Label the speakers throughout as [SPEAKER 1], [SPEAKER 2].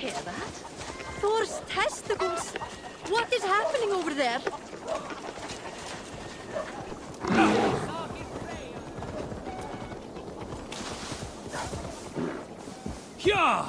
[SPEAKER 1] hear that? Thor's testicles! What is happening over there?
[SPEAKER 2] Yeah!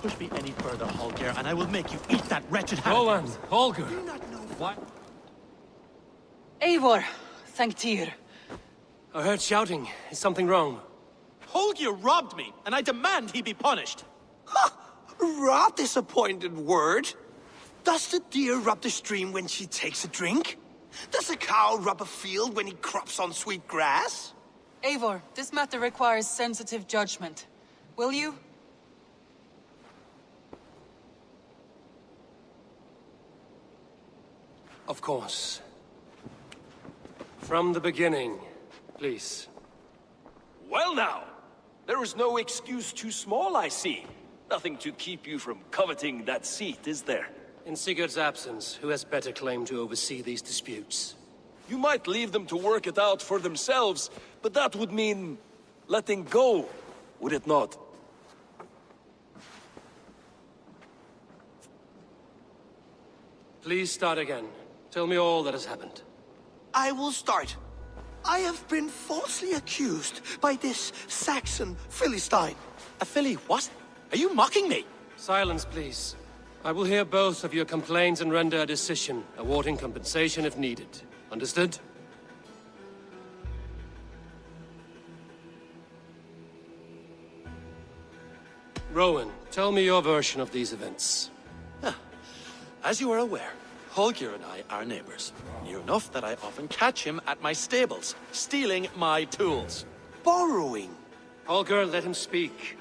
[SPEAKER 3] Push me any further, Holger, and I will make you eat that wretched hand.
[SPEAKER 2] Roland, Holger!
[SPEAKER 3] What?
[SPEAKER 4] Eivor, thank Tyr.
[SPEAKER 2] I heard shouting. Is something wrong?
[SPEAKER 3] Holger robbed me, and I demand he be punished.
[SPEAKER 5] Rot is a pointed word. Does the deer rub the stream when she takes a drink? Does a cow rub a field when he crops on sweet grass?
[SPEAKER 4] Eivor, this matter requires sensitive judgment. Will you?
[SPEAKER 2] Of course. From the beginning, please.
[SPEAKER 6] Well now, there is no excuse too small, I see. Nothing to keep you from coveting that seat, is there?
[SPEAKER 2] In Sigurd's absence, who has better claim to oversee these disputes?
[SPEAKER 6] You might leave them to work it out for themselves, but that would mean letting go, would it not?
[SPEAKER 2] Please start again. Tell me all that has happened.
[SPEAKER 5] I will start. I have been falsely accused by this Saxon Philistine.
[SPEAKER 3] A filly what? Are you mocking me?
[SPEAKER 2] Silence, please. I will hear both of your complaints and render a decision, awarding compensation if needed. Understood? Rowan, tell me your version of these events.
[SPEAKER 3] As you are aware, Holger and I are neighbors. Near enough that I often catch him at my stables, stealing my tools.
[SPEAKER 5] Borrowing.
[SPEAKER 2] Holger, let him speak.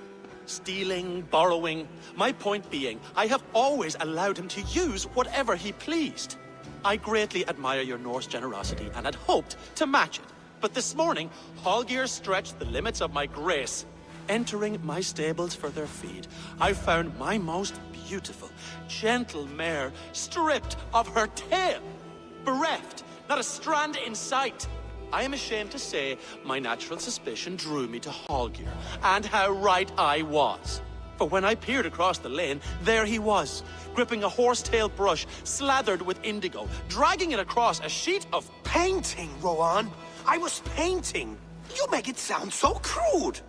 [SPEAKER 3] Stealing, borrowing. My point being, I have always allowed him to use whatever he pleased. I greatly admire your Norse generosity and had hoped to match it. But this morning, Holger stretched the limits of my grace. Entering my stables for their feed, I found my most beautiful, gentle mare stripped of her tail. Bereft, not a strand in sight. I am ashamed to say my natural suspicion drew me to Holger, and how right I was. For when I peered across the lane, there he was, gripping a horsetail brush slathered with indigo, dragging it across a sheet of
[SPEAKER 5] Painting, Rowan. I was painting. You make it sound so crude.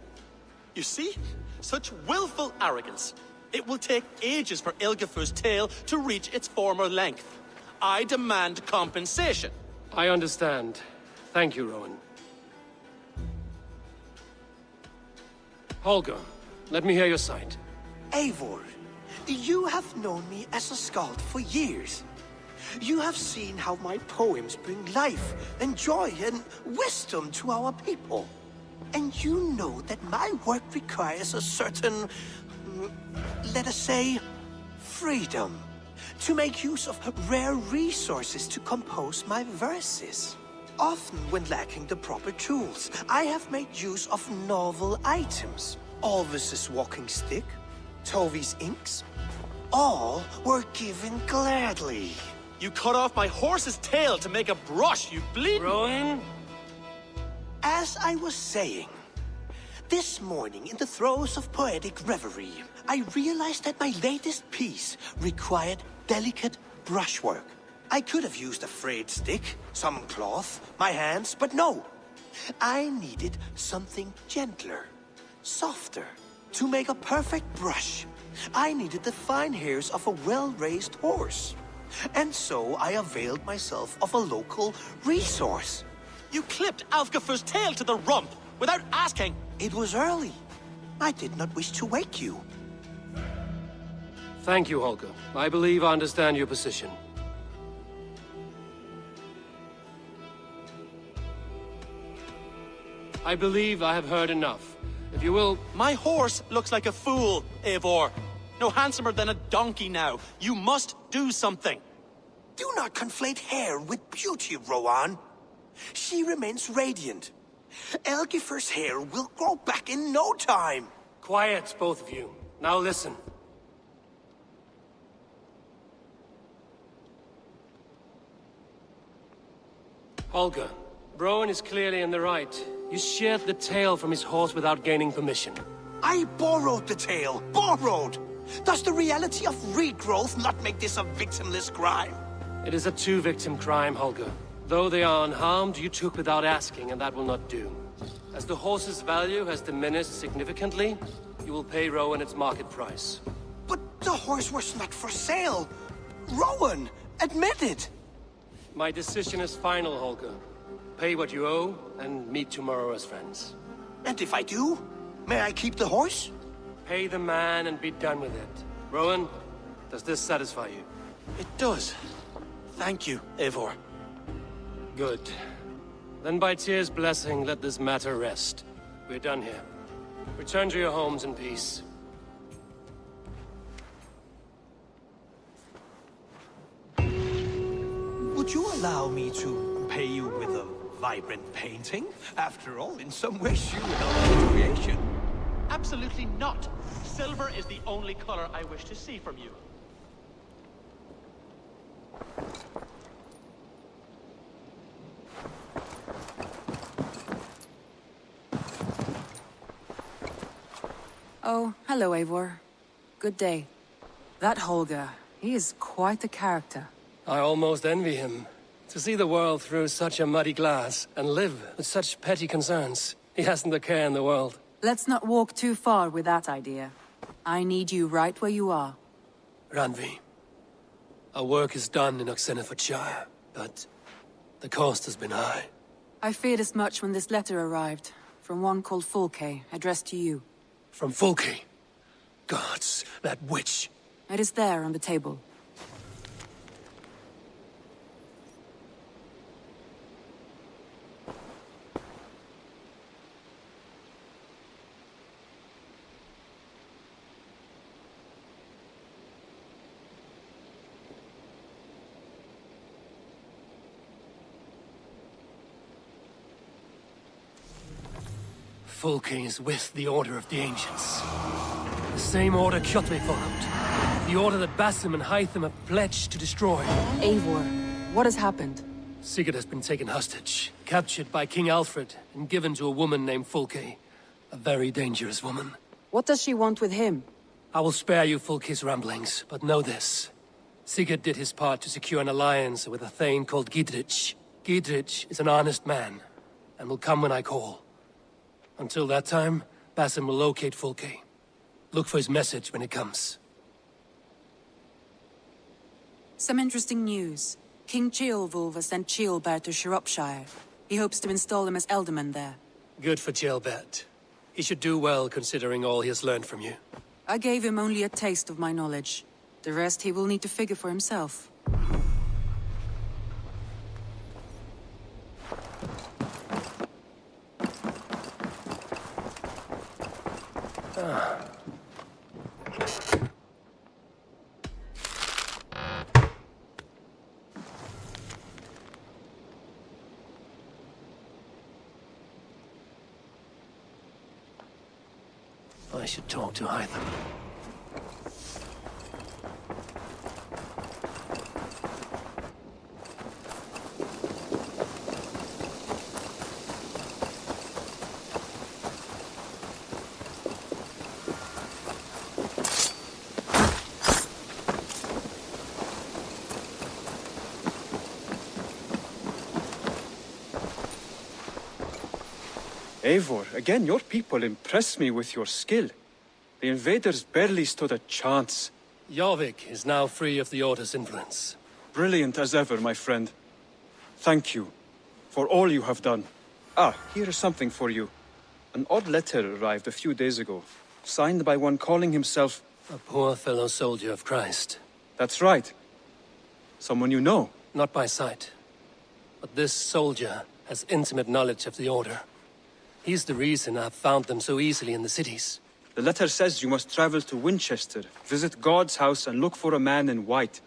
[SPEAKER 3] You see? Such willful arrogance. It will take ages for Ilgefu's tail to reach its former length. I demand compensation.
[SPEAKER 2] I understand. Thank you, Rowan. Holger, let me hear your side.
[SPEAKER 5] Eivor, you have known me as a skald for years. You have seen how my poems bring life and joy and wisdom to our people. And you know that my work requires a certain, let us say, freedom. To make use of rare resources to compose my verses. Often when lacking the proper tools, I have made use of novel items. Alvis's walking stick, Tovi's inks. All were given gladly.
[SPEAKER 3] You cut off my horse's tail to make a brush, you bleed.
[SPEAKER 2] Rowan?
[SPEAKER 5] As I was saying, this morning in the throes of poetic reverie, I realized that my latest piece required delicate brushwork. I could have used a frayed stick, some cloth, my hands, but no. I needed something gentler, softer. To make a perfect brush, I needed the fine hairs of a well-raised horse. And so I availed myself of a local resource.
[SPEAKER 3] You clipped Alfgafu's tail to the rump without asking.
[SPEAKER 5] It was early. I did not wish to wake you.
[SPEAKER 2] Thank you, Holger. I believe I understand your position. I believe I have heard enough. If you will...
[SPEAKER 3] My horse looks like a fool, Eivor. No handsomer than a donkey now. You must do something.
[SPEAKER 5] Do not conflate hair with beauty, Rowan. She remains radiant. Elgifer's hair will grow back in no time.
[SPEAKER 2] Quiet, both of you. Now listen. Holger, Browan is clearly in the right. You sheared the tail from his horse without gaining permission.
[SPEAKER 5] I borrowed the tail. Borrowed! Does the reality of regrowth not make this a victimless crime?
[SPEAKER 2] It is a two-victim crime, Holger. Though they are unharmed, you took without asking, and that will not do. As the horse's value has diminished significantly, you will pay Rowan its market price.
[SPEAKER 5] But the horse was not for sale. Rowan, admit it.
[SPEAKER 2] My decision is final, Holger. Pay what you owe, and meet tomorrow as friends.
[SPEAKER 5] And if I do, may I keep the horse?
[SPEAKER 2] Pay the man and be done with it. Rowan, does this satisfy you?
[SPEAKER 3] It does. Thank you, Eivor.
[SPEAKER 2] Good. Then by Tyr's blessing, let this matter rest. We're done here. Return to your homes in peace.
[SPEAKER 5] Would you allow me to pay you with a vibrant painting? After all, in some ways you helped its creation.
[SPEAKER 3] Absolutely not. Silver is the only color I wish to see from you.
[SPEAKER 4] Oh, hello, Eivor. Good day. That Holger, he is quite the character.
[SPEAKER 2] I almost envy him. To see the world through such a muddy glass, and live with such petty concerns. He hasn't a care in the world.
[SPEAKER 4] Let's not walk too far with that idea. I need you right where you are.
[SPEAKER 2] Randvi, our work is done in Oxenfordshire, but the cost has been high.
[SPEAKER 4] I feared as much when this letter arrived, from one called Fulke, addressed to you.
[SPEAKER 2] From Fulke? Gods, that witch!
[SPEAKER 4] It is there on the table.
[SPEAKER 2] Fulke is with the Order of the Ancients. The same order Kjotve followed. The order that Basim and Hytham have pledged to destroy.
[SPEAKER 4] Eivor, what has happened?
[SPEAKER 2] Sigurd has been taken hostage, captured by King Alfred, and given to a woman named Fulke. A very dangerous woman.
[SPEAKER 4] What does she want with him?
[SPEAKER 2] I will spare you Fulke's ramblings, but know this. Sigurd did his part to secure an alliance with a thane called Gidrich. Gidrich is an honest man, and will come when I call. Until that time, Basim will locate Fulke. Look for his message when it comes.
[SPEAKER 4] Some interesting news. King Ceolwulf has sent Ceolbert to Shropshire. He hopes to install him as Elderman there.
[SPEAKER 2] Good for Ceolbert. He should do well considering all he has learned from you.
[SPEAKER 4] I gave him only a taste of my knowledge. The rest he will need to figure for himself.
[SPEAKER 2] I should talk to Hytham.
[SPEAKER 7] Eivor, again, your people impress me with your skill. The invaders barely stood a chance.
[SPEAKER 2] Jorvik is now free of the Order's influence.
[SPEAKER 7] Brilliant as ever, my friend. Thank you for all you have done. Ah, here is something for you. An odd letter arrived a few days ago, signed by one calling himself...
[SPEAKER 2] A poor fellow soldier of Christ.
[SPEAKER 7] That's right. Someone you know.
[SPEAKER 2] Not by sight. But this soldier has intimate knowledge of the Order. He's the reason I've found them so easily in the cities.
[SPEAKER 7] The letter says you must travel to Winchester, visit God's house and look for a man in white.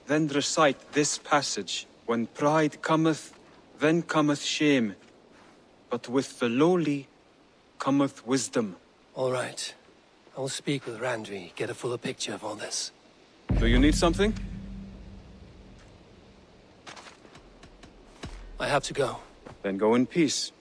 [SPEAKER 7] Then recite this passage. When pride cometh, then cometh shame. But with the lowly cometh wisdom.
[SPEAKER 2] All right. I will speak with Randvi, get a fuller picture of all this.
[SPEAKER 7] Do you need something?
[SPEAKER 2] I have to go.
[SPEAKER 7] Then go in peace.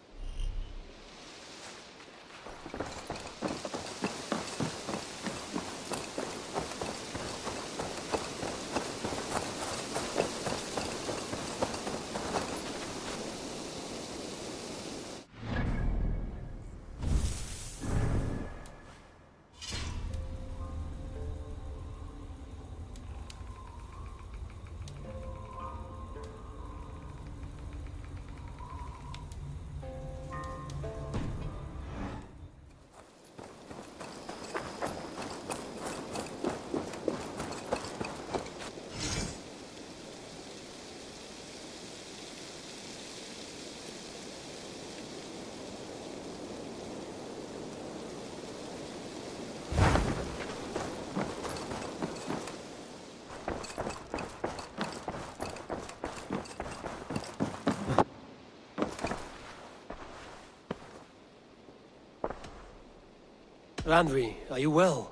[SPEAKER 2] Randvi, are you well?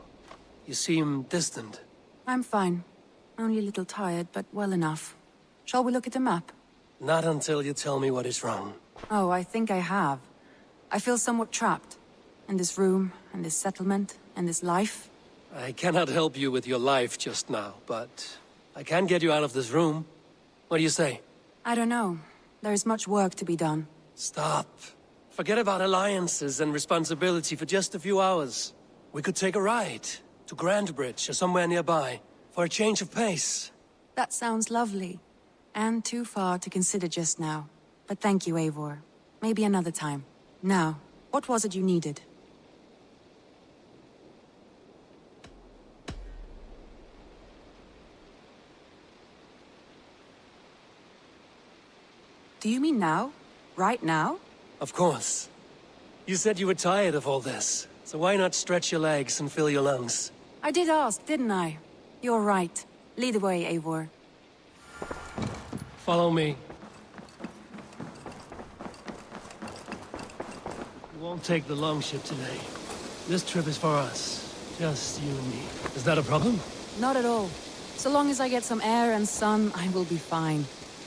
[SPEAKER 2] You seem distant.
[SPEAKER 4] I'm fine. Only a little tired, but well enough. Shall we look at the map?
[SPEAKER 2] Not until you tell me what is wrong.
[SPEAKER 4] Oh, I think I have. I feel somewhat trapped. In this room, in this settlement, in this life.
[SPEAKER 2] I cannot help you with your life just now, but I can get you out of this room. What do you say?
[SPEAKER 4] I don't know. There is much work to be done.
[SPEAKER 2] Stop. Forget about alliances and responsibility for just a few hours. We could take a ride to Grandbridge or somewhere nearby for a change of pace.
[SPEAKER 4] That sounds lovely. And too far to consider just now. But thank you, Eivor. Maybe another time. Now, what was it you needed? Do you mean now? Right now?
[SPEAKER 2] Of course. You said you were tired of all this, so why not stretch your legs and fill your lungs?
[SPEAKER 4] I did ask, didn't I? You're right. Lead the way, Eivor.
[SPEAKER 2] Follow me. We won't take the longship today. This trip is for us. Just you and me. Is that a problem?
[SPEAKER 4] Not at all. So long as I get some air and sun, I will be fine.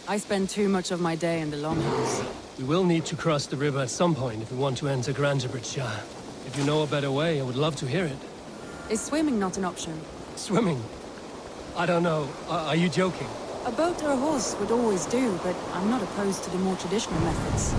[SPEAKER 4] I spend too much of my day in the longhouse.
[SPEAKER 2] We will need to cross the river at some point if we want to enter Grandbridgeshire. If you know a better way, I would love to hear it.
[SPEAKER 4] Is swimming not an option?
[SPEAKER 2] Swimming? I don't know. Are you joking?
[SPEAKER 4] A boat or a horse would always do, but I'm not opposed to the more traditional methods.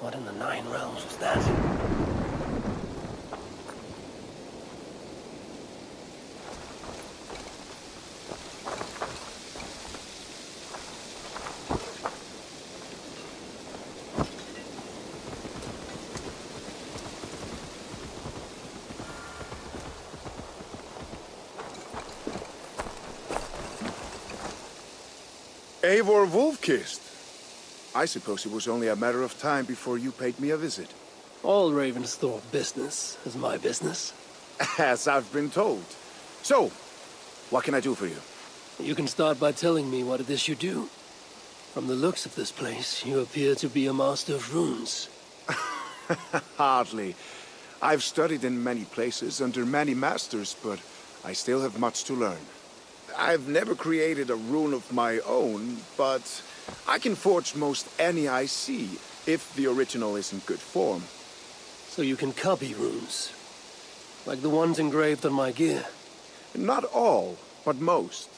[SPEAKER 2] What in the nine realms was that?
[SPEAKER 8] Eivor Wolfkist. I suppose it was only a matter of time before you paid me a visit.
[SPEAKER 2] All Ravensthorpe business is my business.
[SPEAKER 8] As I've been told. So, what can I do for you?
[SPEAKER 2] You can start by telling me what it is you do. From the looks of this place, you appear to be a master of runes.
[SPEAKER 8] Hardly. I've studied in many places under many masters, but I still have much to learn. I've never created a rune of my own, but I can forge most any I see, if the original is in good form.
[SPEAKER 2] So you can copy runes. Like the ones engraved on my gear.
[SPEAKER 8] Not all, but most.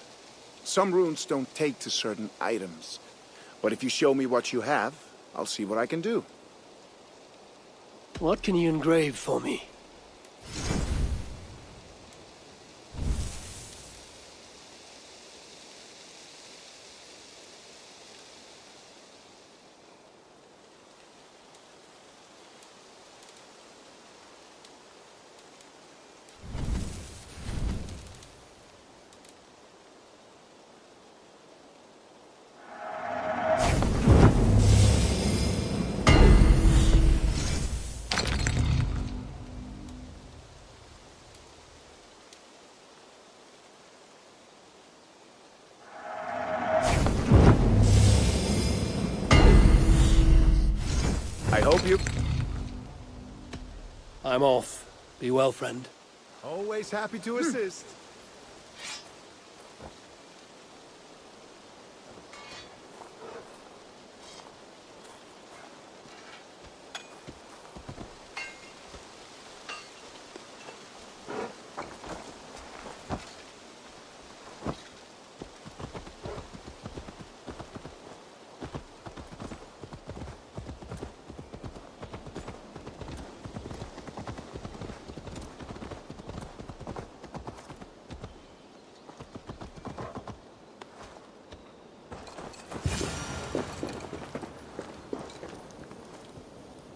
[SPEAKER 8] Some runes don't take to certain items. But if you show me what you have, I'll see what I can do.
[SPEAKER 2] What can you engrave for me?
[SPEAKER 8] I hope you...
[SPEAKER 2] I'm off. Be well, friend.
[SPEAKER 8] Always happy to assist.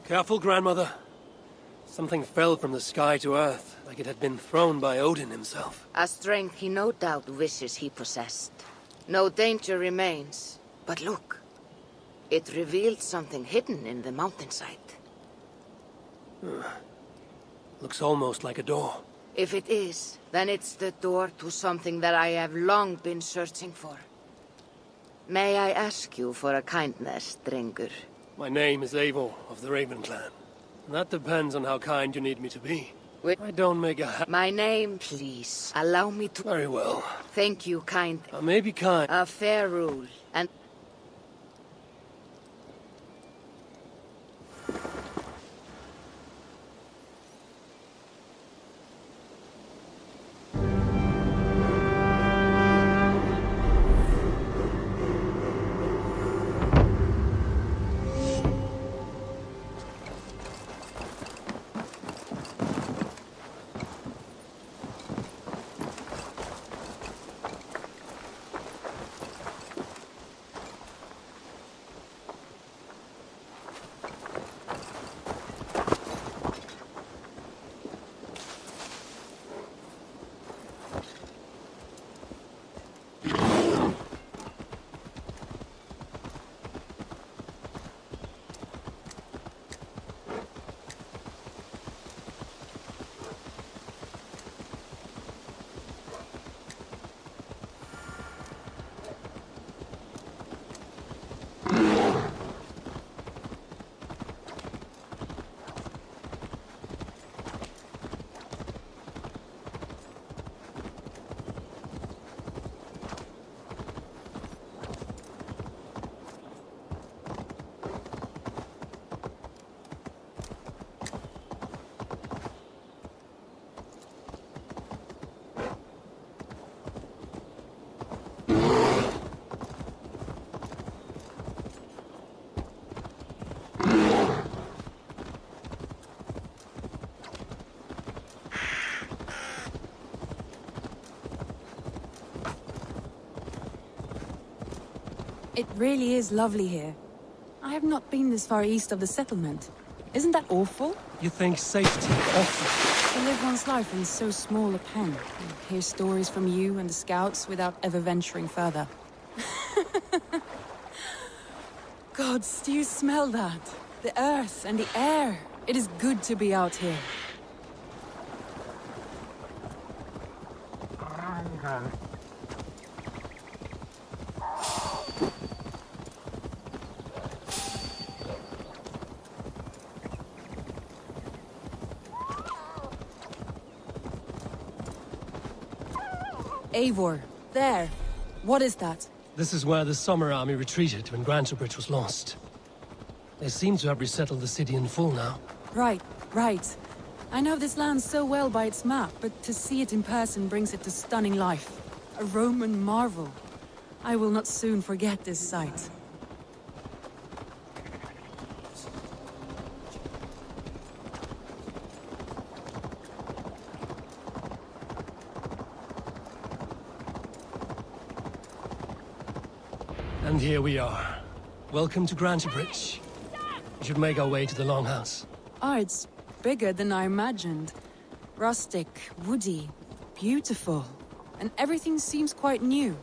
[SPEAKER 2] Careful, grandmother. Something fell from the sky to earth, like it had been thrown by Odin himself.
[SPEAKER 9] A strength he no doubt wishes he possessed. No danger remains. But look. It revealed something hidden in the mountainside.
[SPEAKER 2] Looks almost like a door.
[SPEAKER 9] If it is, then it's the door to something that I have long been searching for. May I ask you for a kindness, Drengur?
[SPEAKER 2] My name is Eivor of the Raven Clan. And that depends on how kind you need me to be. I don't make a
[SPEAKER 9] My name, please. Allow me to...
[SPEAKER 2] Very well.
[SPEAKER 9] Thank you, kind.
[SPEAKER 2] I may be kind.
[SPEAKER 9] A fair rule, and...
[SPEAKER 4] It really is lovely here. I have not been this far east of the settlement. Isn't that awful?
[SPEAKER 2] You think safety awful?
[SPEAKER 4] To live one's life in so small a pen, and hear stories from you and the scouts without ever venturing further. Gods, do you smell that? The earth and the air. It is good to be out here. Eivor, there. What is that?
[SPEAKER 2] This is where the Summer Army retreated when Grantebridge was lost. They seem to have resettled the city in full now.
[SPEAKER 4] Right. Right. I know this land so well by its map, but to see it in person brings it to stunning life. A Roman marvel. I will not soon forget this sight.
[SPEAKER 2] And here we are. Welcome to Grantebridge. We should make our way to the Longhouse.
[SPEAKER 4] Ah, it's bigger than I imagined. Rustic, woody, beautiful. And everything seems quite new.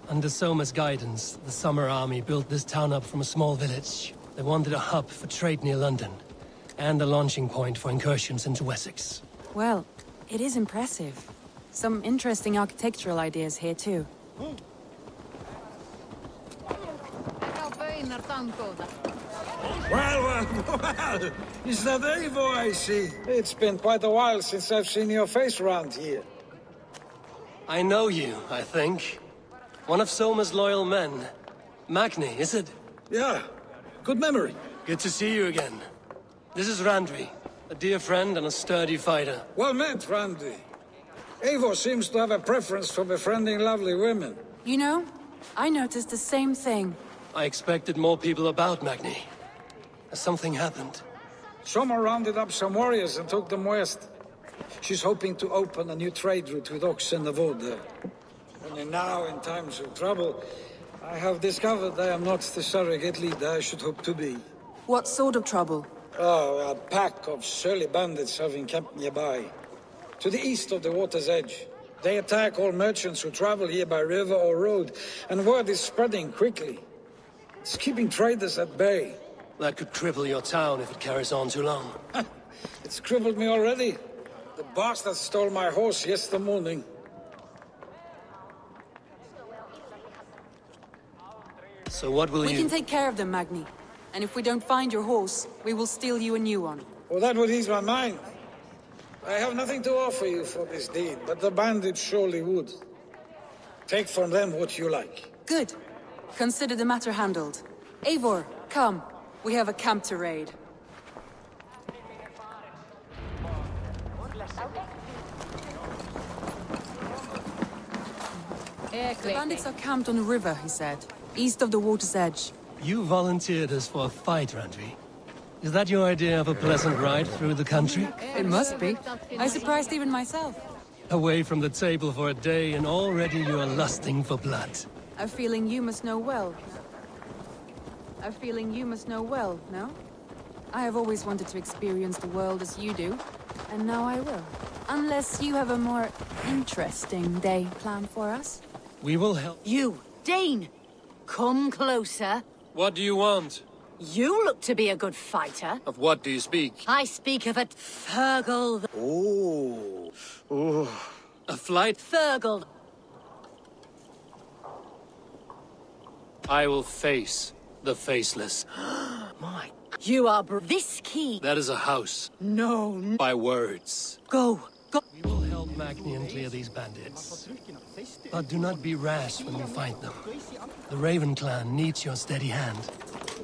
[SPEAKER 2] Under Soma's guidance, the Summer Army built this town up from a small village. They wanted a hub for trade near London, and a launching point for incursions into Wessex.
[SPEAKER 4] Well, it is impressive. Some interesting architectural ideas here too.
[SPEAKER 10] Well, is that Eivor I see? It's been quite a while since I've seen your face around here.
[SPEAKER 2] I know you, I think. One of Soma's loyal men. Magni, is it?
[SPEAKER 10] Yeah, good memory.
[SPEAKER 2] Good to see you again. This is Randvi, a dear friend and a sturdy fighter.
[SPEAKER 10] Well met, Randy. Eivor seems to have a preference for befriending lovely women.
[SPEAKER 4] You know, I noticed the same thing.
[SPEAKER 2] I expected more people about Magni. Has something happened?
[SPEAKER 10] Soma rounded up some warriors and took them west. She's hoping to open a new trade route with oxen and wood there. Only now, in times of trouble, I have discovered I am not the surrogate leader I should hope to be.
[SPEAKER 4] What sort of trouble?
[SPEAKER 10] Oh, a pack of surly bandits have encamped nearby. To the east of the water's edge. They attack all merchants who travel here by river or road, and word is spreading quickly. It's keeping traders at bay.
[SPEAKER 2] That could cripple your town if it carries on too long.
[SPEAKER 10] It's crippled me already. The bastard stole my horse yesterday morning.
[SPEAKER 2] So what will
[SPEAKER 4] We
[SPEAKER 2] you...
[SPEAKER 4] can take care of them, Magni. And if we don't find your horse, we will steal you a new one.
[SPEAKER 10] Well, that would ease my mind. I have nothing to offer you for this deed, but the bandits surely would. Take from them what you like.
[SPEAKER 4] Good. Consider the matter handled. Eivor, come. We have a camp to raid. The bandits are camped on the river, he said. East of the water's edge.
[SPEAKER 2] You volunteered us for a fight, Randvi. Is that your idea of a pleasant ride through the country?
[SPEAKER 4] It must be. I surprised even myself.
[SPEAKER 2] Away from the table for a day and already you are lusting for blood.
[SPEAKER 4] A feeling you must know well. A feeling you must know well, no? I have always wanted to experience the world as you do, and now I will. Unless you have a more interesting day planned for us.
[SPEAKER 2] We will help.
[SPEAKER 1] You, Dane! Come closer.
[SPEAKER 2] What do you want?
[SPEAKER 1] You look to be a good fighter.
[SPEAKER 2] Of what do you speak?
[SPEAKER 1] I speak of a Thurgle.
[SPEAKER 2] A flight?
[SPEAKER 1] Thurgle.
[SPEAKER 2] I will face the faceless.
[SPEAKER 1] My. You are this key.
[SPEAKER 2] That is a house.
[SPEAKER 1] No.
[SPEAKER 2] By words.
[SPEAKER 1] Go. Go.
[SPEAKER 2] We will help Magnian clear these bandits. But do not be rash when you fight them. The Raven clan needs your steady hand.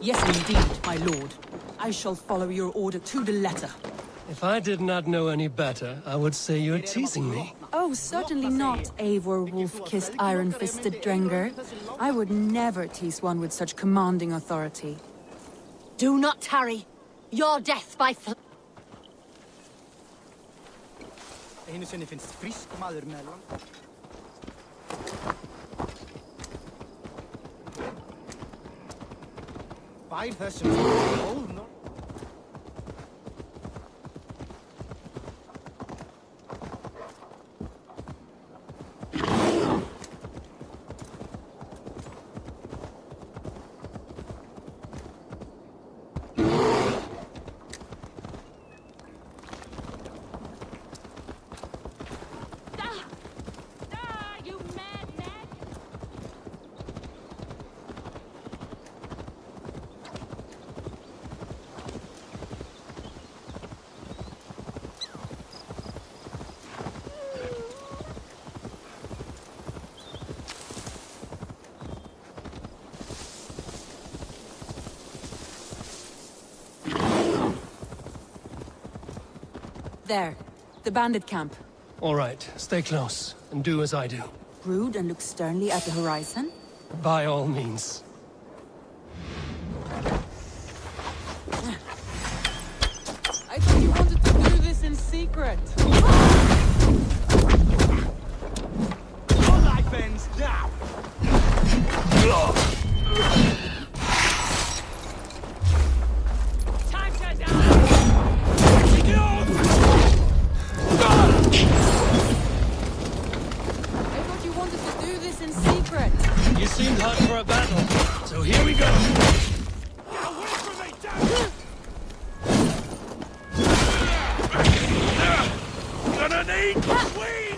[SPEAKER 11] Yes, indeed, my lord. I shall follow your order to the letter.
[SPEAKER 2] If I did not know any better, I would say you're teasing me.
[SPEAKER 4] Oh, certainly not, Eivor wolf-kissed iron-fisted Drenger. I would never tease one with such commanding authority.
[SPEAKER 1] Do not tarry. Your death by
[SPEAKER 12] Einu sinni finnst frísk maður með land. Bær þessum góð nóg.
[SPEAKER 4] There. The bandit camp.
[SPEAKER 2] All right, stay close, and do as I do.
[SPEAKER 4] Brood and look sternly at the horizon?
[SPEAKER 2] By all means.
[SPEAKER 11] I thought you wanted to do this in secret.
[SPEAKER 12] Your life ends now! Time to die!
[SPEAKER 11] I thought you wanted to do this in secret.
[SPEAKER 2] You seemed hot for a battle, so here we go.
[SPEAKER 12] Away from me, damn it! Gonna need wings!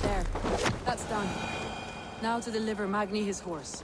[SPEAKER 4] There. That's done. Now to deliver Magni his horse.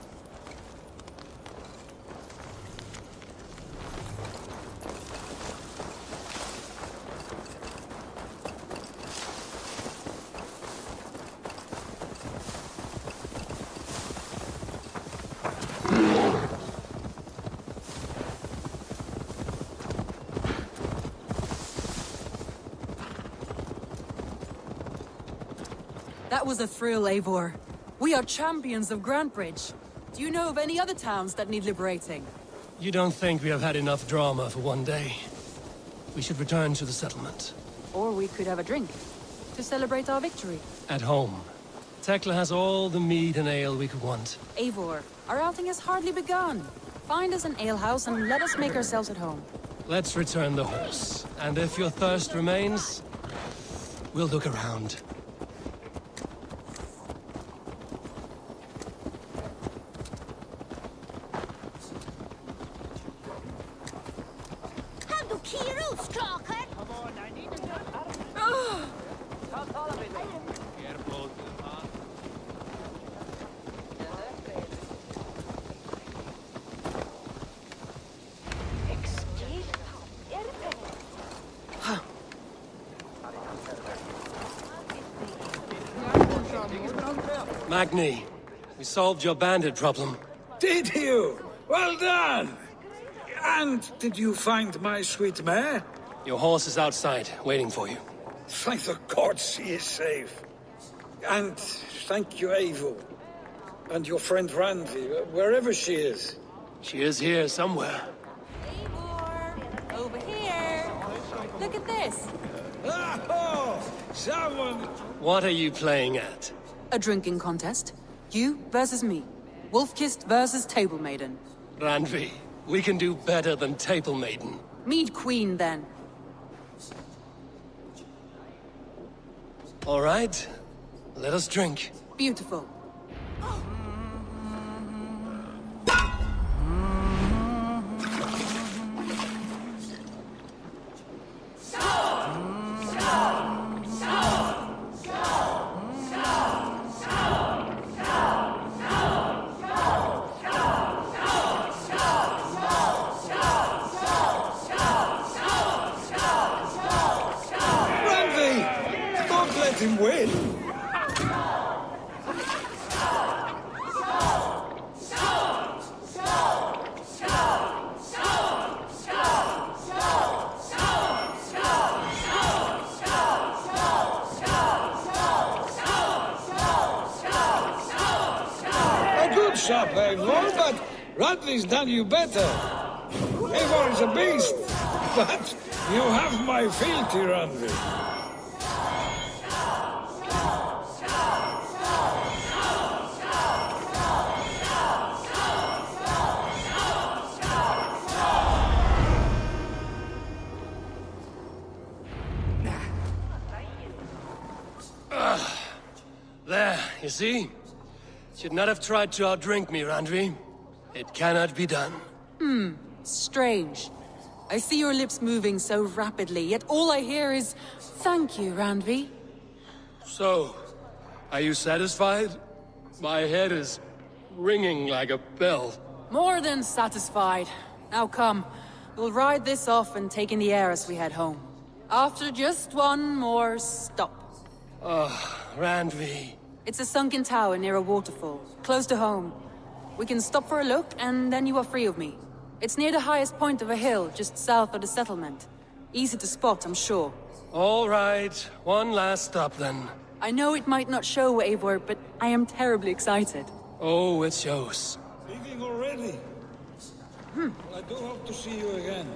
[SPEAKER 4] That was a thrill, Eivor. We are champions of Grantebridge. Do you know of any other towns that need liberating?
[SPEAKER 2] You don't think we have had enough drama for one day? We should return to the settlement.
[SPEAKER 4] Or we could have a drink, to celebrate our victory.
[SPEAKER 2] At home. Tekla has all the mead and ale we could want.
[SPEAKER 4] Eivor, our outing has hardly begun. Find us an alehouse and let us make ourselves at home.
[SPEAKER 2] Let's return the horse. And if your thirst remains, we'll look around.
[SPEAKER 12] Come on, I need to
[SPEAKER 2] Magni, we solved your bandit problem.
[SPEAKER 10] Did you? Well done! And did you find my sweet mare?
[SPEAKER 2] Your horse is outside, waiting for you.
[SPEAKER 10] Thank the gods she is safe. And thank you, Eivor. And your friend Randi, wherever she is.
[SPEAKER 2] She is here somewhere.
[SPEAKER 4] Eivor! Over here! Look at this!
[SPEAKER 10] Oh, someone...
[SPEAKER 2] What are you playing at?
[SPEAKER 4] A drinking contest. You versus me. Wolf-kissed versus Table Maiden.
[SPEAKER 2] Randvi, we can do better than Table Maiden.
[SPEAKER 4] Mead Queen, then.
[SPEAKER 2] All right, let us drink.
[SPEAKER 4] Beautiful.
[SPEAKER 10] Let him win. A good shot, Eivor, but Radley's done you better. Eivor is a beast, but you have my fealty, Radley.
[SPEAKER 2] There, you see? Should not have tried to outdrink me, Randvi. It cannot be done.
[SPEAKER 4] Strange. I see your lips moving so rapidly, yet all I hear is, "Thank you, Randvi."
[SPEAKER 2] So, are you satisfied? My head is ringing like a bell.
[SPEAKER 4] More than satisfied. Now come, we'll ride this off and take in the air as we head home. After just one more stop.
[SPEAKER 2] Randvi.
[SPEAKER 4] It's a sunken tower near a waterfall, close to home. We can stop for a look, and then you are free of me. It's near the highest point of a hill, just south of the settlement. Easy to spot, I'm sure.
[SPEAKER 2] All right, one last stop then.
[SPEAKER 4] I know it might not show, Eivor, but I am terribly excited.
[SPEAKER 2] Oh, it shows.
[SPEAKER 10] Leaving already? Well, I do hope to see you again.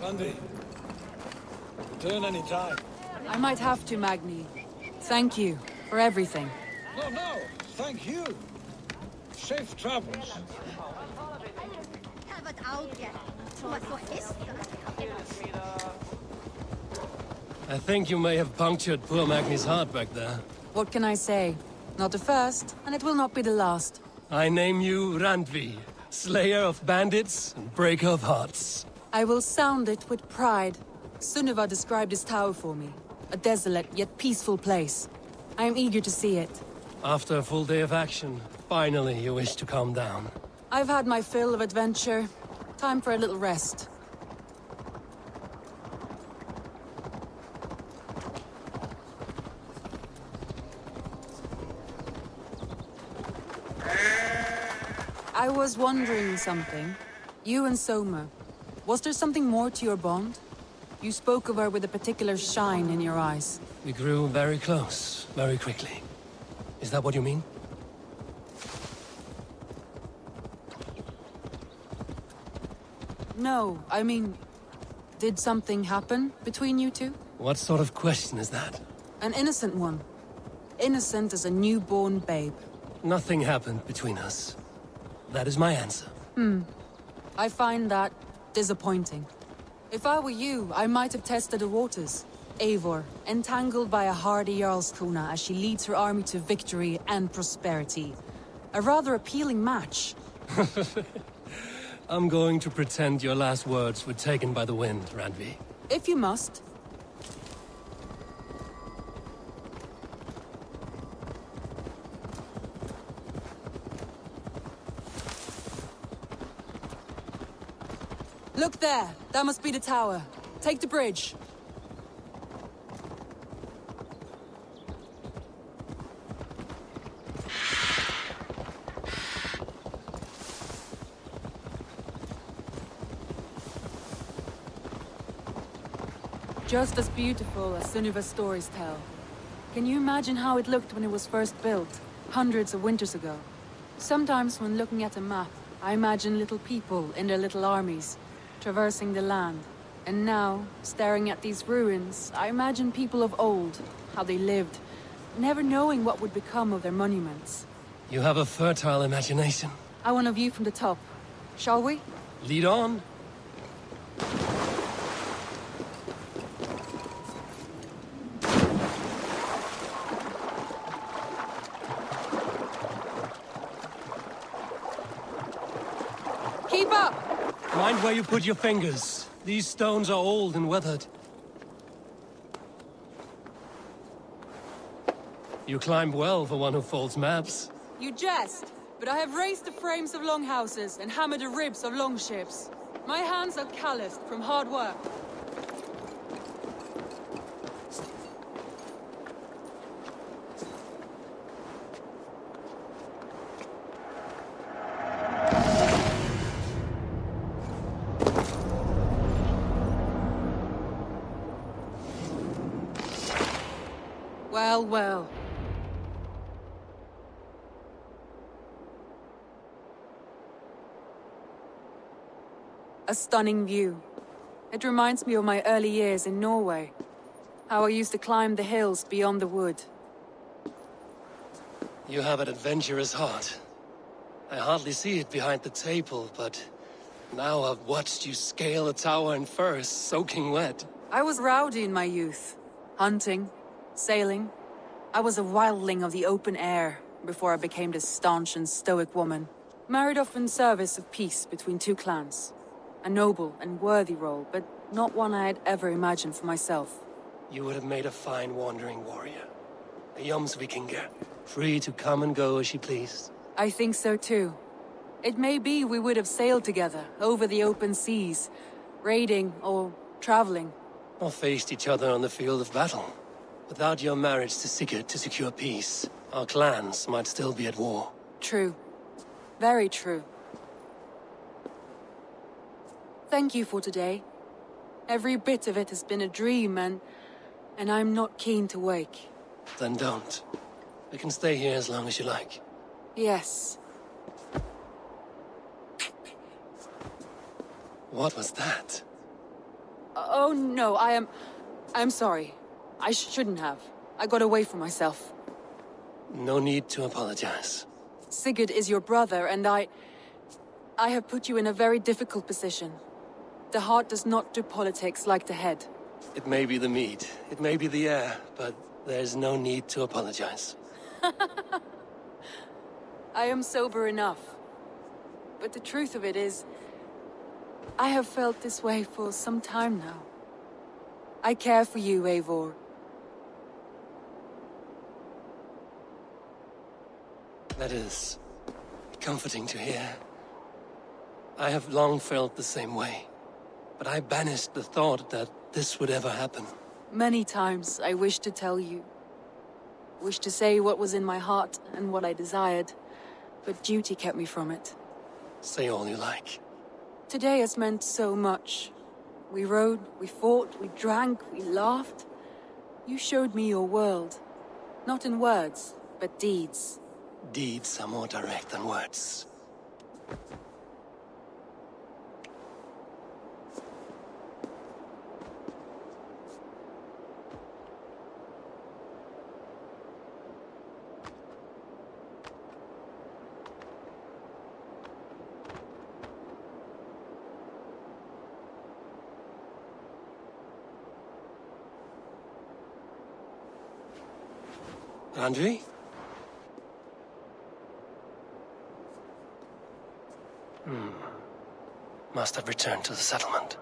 [SPEAKER 10] Randy, return any time.
[SPEAKER 4] I might have to, Magni. Thank you for everything.
[SPEAKER 10] No, thank you. Safe travels.
[SPEAKER 2] I think you may have punctured poor Magni's heart back there.
[SPEAKER 4] What can I say? Not the first, and it will not be the last.
[SPEAKER 2] I name you Randvi, slayer of bandits and breaker of hearts.
[SPEAKER 4] I will sound it with pride. Sunniva described this tower for me. A desolate yet peaceful place. I am eager to see it.
[SPEAKER 2] After a full day of action, finally you wish to calm down.
[SPEAKER 4] I've had my fill of adventure. Time for a little rest. I was wondering something. You and Soma. Was there something more to your bond? You spoke of her with a particular shine in your eyes.
[SPEAKER 2] We grew very close, very quickly. Is that what you mean?
[SPEAKER 4] No, I mean... Did something happen between you two?
[SPEAKER 2] What sort of question is that?
[SPEAKER 4] An innocent one. Innocent as a newborn babe.
[SPEAKER 2] Nothing happened between us. That is my answer.
[SPEAKER 4] I find that disappointing. If I were you, I might have tested the waters. Eivor, entangled by a hardy Jarlskona as she leads her army to victory and prosperity. A rather appealing match.
[SPEAKER 2] I'm going to pretend your last words were taken by the wind, Randvi.
[SPEAKER 4] If you must. Look there! That must be the tower. Take the bridge. Just as beautiful as Sunniva's stories tell. Can you imagine how it looked when it was first built, hundreds of winters ago? Sometimes when looking at a map, I imagine little people in their little armies, traversing the land. And now, staring at these ruins, I imagine people of old, how they lived, never knowing what would become of their monuments.
[SPEAKER 2] You have a fertile imagination.
[SPEAKER 4] I want a view from the top. Shall we?
[SPEAKER 2] Lead on.
[SPEAKER 4] Keep up!
[SPEAKER 2] Mind where you put your fingers. These stones are old and weathered. You climb well for one who folds maps.
[SPEAKER 4] You jest, but I have raised the frames of longhouses and hammered the ribs of longships. My hands are calloused from hard work. Well, well. A stunning view. It reminds me of my early years in Norway. How I used to climb the hills beyond the wood.
[SPEAKER 2] You have an adventurous heart. I hardly see it behind the table, but now I've watched you scale a tower in furs, soaking wet.
[SPEAKER 4] I was rowdy in my youth. Hunting, sailing. I was a wildling of the open air before I became this staunch and stoic woman. Married off in service of peace between two clans. A noble and worthy role, but not one I had ever imagined for myself.
[SPEAKER 2] You would have made a fine wandering warrior. A Jomsvikinger, free to come and go as she pleased.
[SPEAKER 4] I think so too. It may be we would have sailed together, over the open seas, raiding or traveling.
[SPEAKER 2] Or faced each other on the field of battle. Without your marriage to Sigurd to secure peace, our clans might still be at war.
[SPEAKER 4] True. Very true. Thank you for today. Every bit of it has been a dream, and I'm not keen to wake.
[SPEAKER 2] Then don't. We can stay here as long as you like.
[SPEAKER 4] Yes.
[SPEAKER 2] What was that?
[SPEAKER 4] Oh no, I'm sorry. I shouldn't have. I got away from myself.
[SPEAKER 2] No need to apologize.
[SPEAKER 4] Sigurd is your brother, and I have put you in a very difficult position. The heart does not do politics like the head.
[SPEAKER 2] It may be the meat, it may be the air, but there's no need to apologize.
[SPEAKER 4] I am sober enough. But the truth of it is, I have felt this way for some time now. I care for you, Eivor.
[SPEAKER 2] That is comforting to hear. I have long felt the same way, but I banished the thought that this would ever happen.
[SPEAKER 4] Many times I wished to tell you. Wished to say what was in my heart and what I desired, but duty kept me from it.
[SPEAKER 2] Say all you like.
[SPEAKER 4] Today has meant so much. We rode, we fought, we drank, we laughed. You showed me your world. Not in words, but deeds.
[SPEAKER 2] Deeds are more direct than words. Andri? Must have returned to the settlement.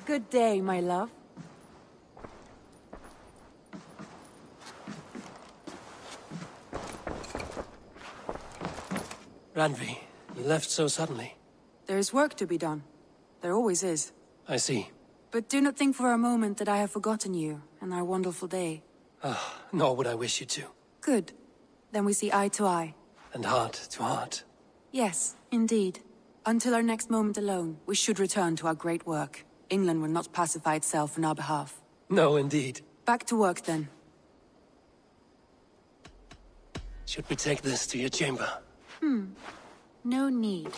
[SPEAKER 4] Good day, my love.
[SPEAKER 2] Randvi, you left so suddenly.
[SPEAKER 4] There is work to be done. There always is.
[SPEAKER 2] I see.
[SPEAKER 4] But do not think for a moment that I have forgotten you and our wonderful day.
[SPEAKER 2] Nor would I wish you to.
[SPEAKER 4] Good. Then we see eye to eye.
[SPEAKER 2] And heart to heart.
[SPEAKER 4] Yes, indeed. Until our next moment alone, we should return to our great work. England will not pacify itself on our behalf.
[SPEAKER 2] No, indeed.
[SPEAKER 4] Back to work, then.
[SPEAKER 2] Should we take this to your chamber?
[SPEAKER 4] No need.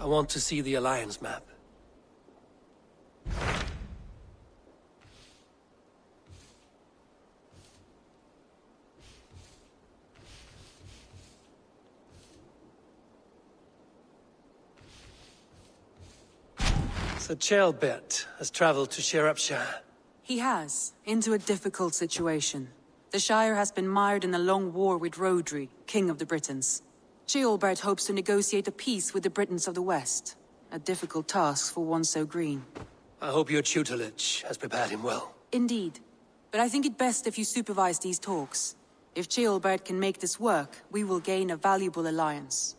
[SPEAKER 2] I want to see the Alliance map. So Ceolbert has traveled to Shire.
[SPEAKER 4] He has, into a difficult situation. The Shire has been mired in a long war with Rhodri, King of the Britons. Ceolbert hopes to negotiate a peace with the Britons of the West. A difficult task for one so green.
[SPEAKER 2] I hope your tutelage has prepared him well.
[SPEAKER 4] Indeed. But I think it best if you supervise these talks. If Ceolbert can make this work, we will gain a valuable alliance.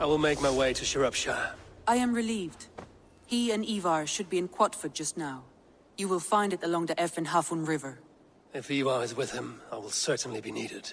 [SPEAKER 2] I will make my way to Shire.
[SPEAKER 4] I am relieved. He and Ivar should be in Quatford just now. You will find it along the Effen Hafun River.
[SPEAKER 2] If Ivar is with him, I will certainly be needed.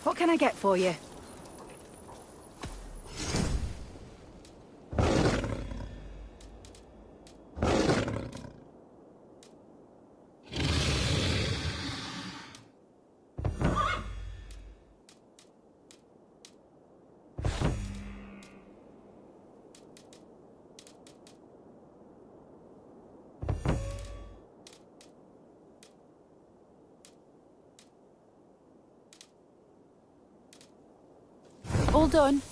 [SPEAKER 1] What can I get for you? All done.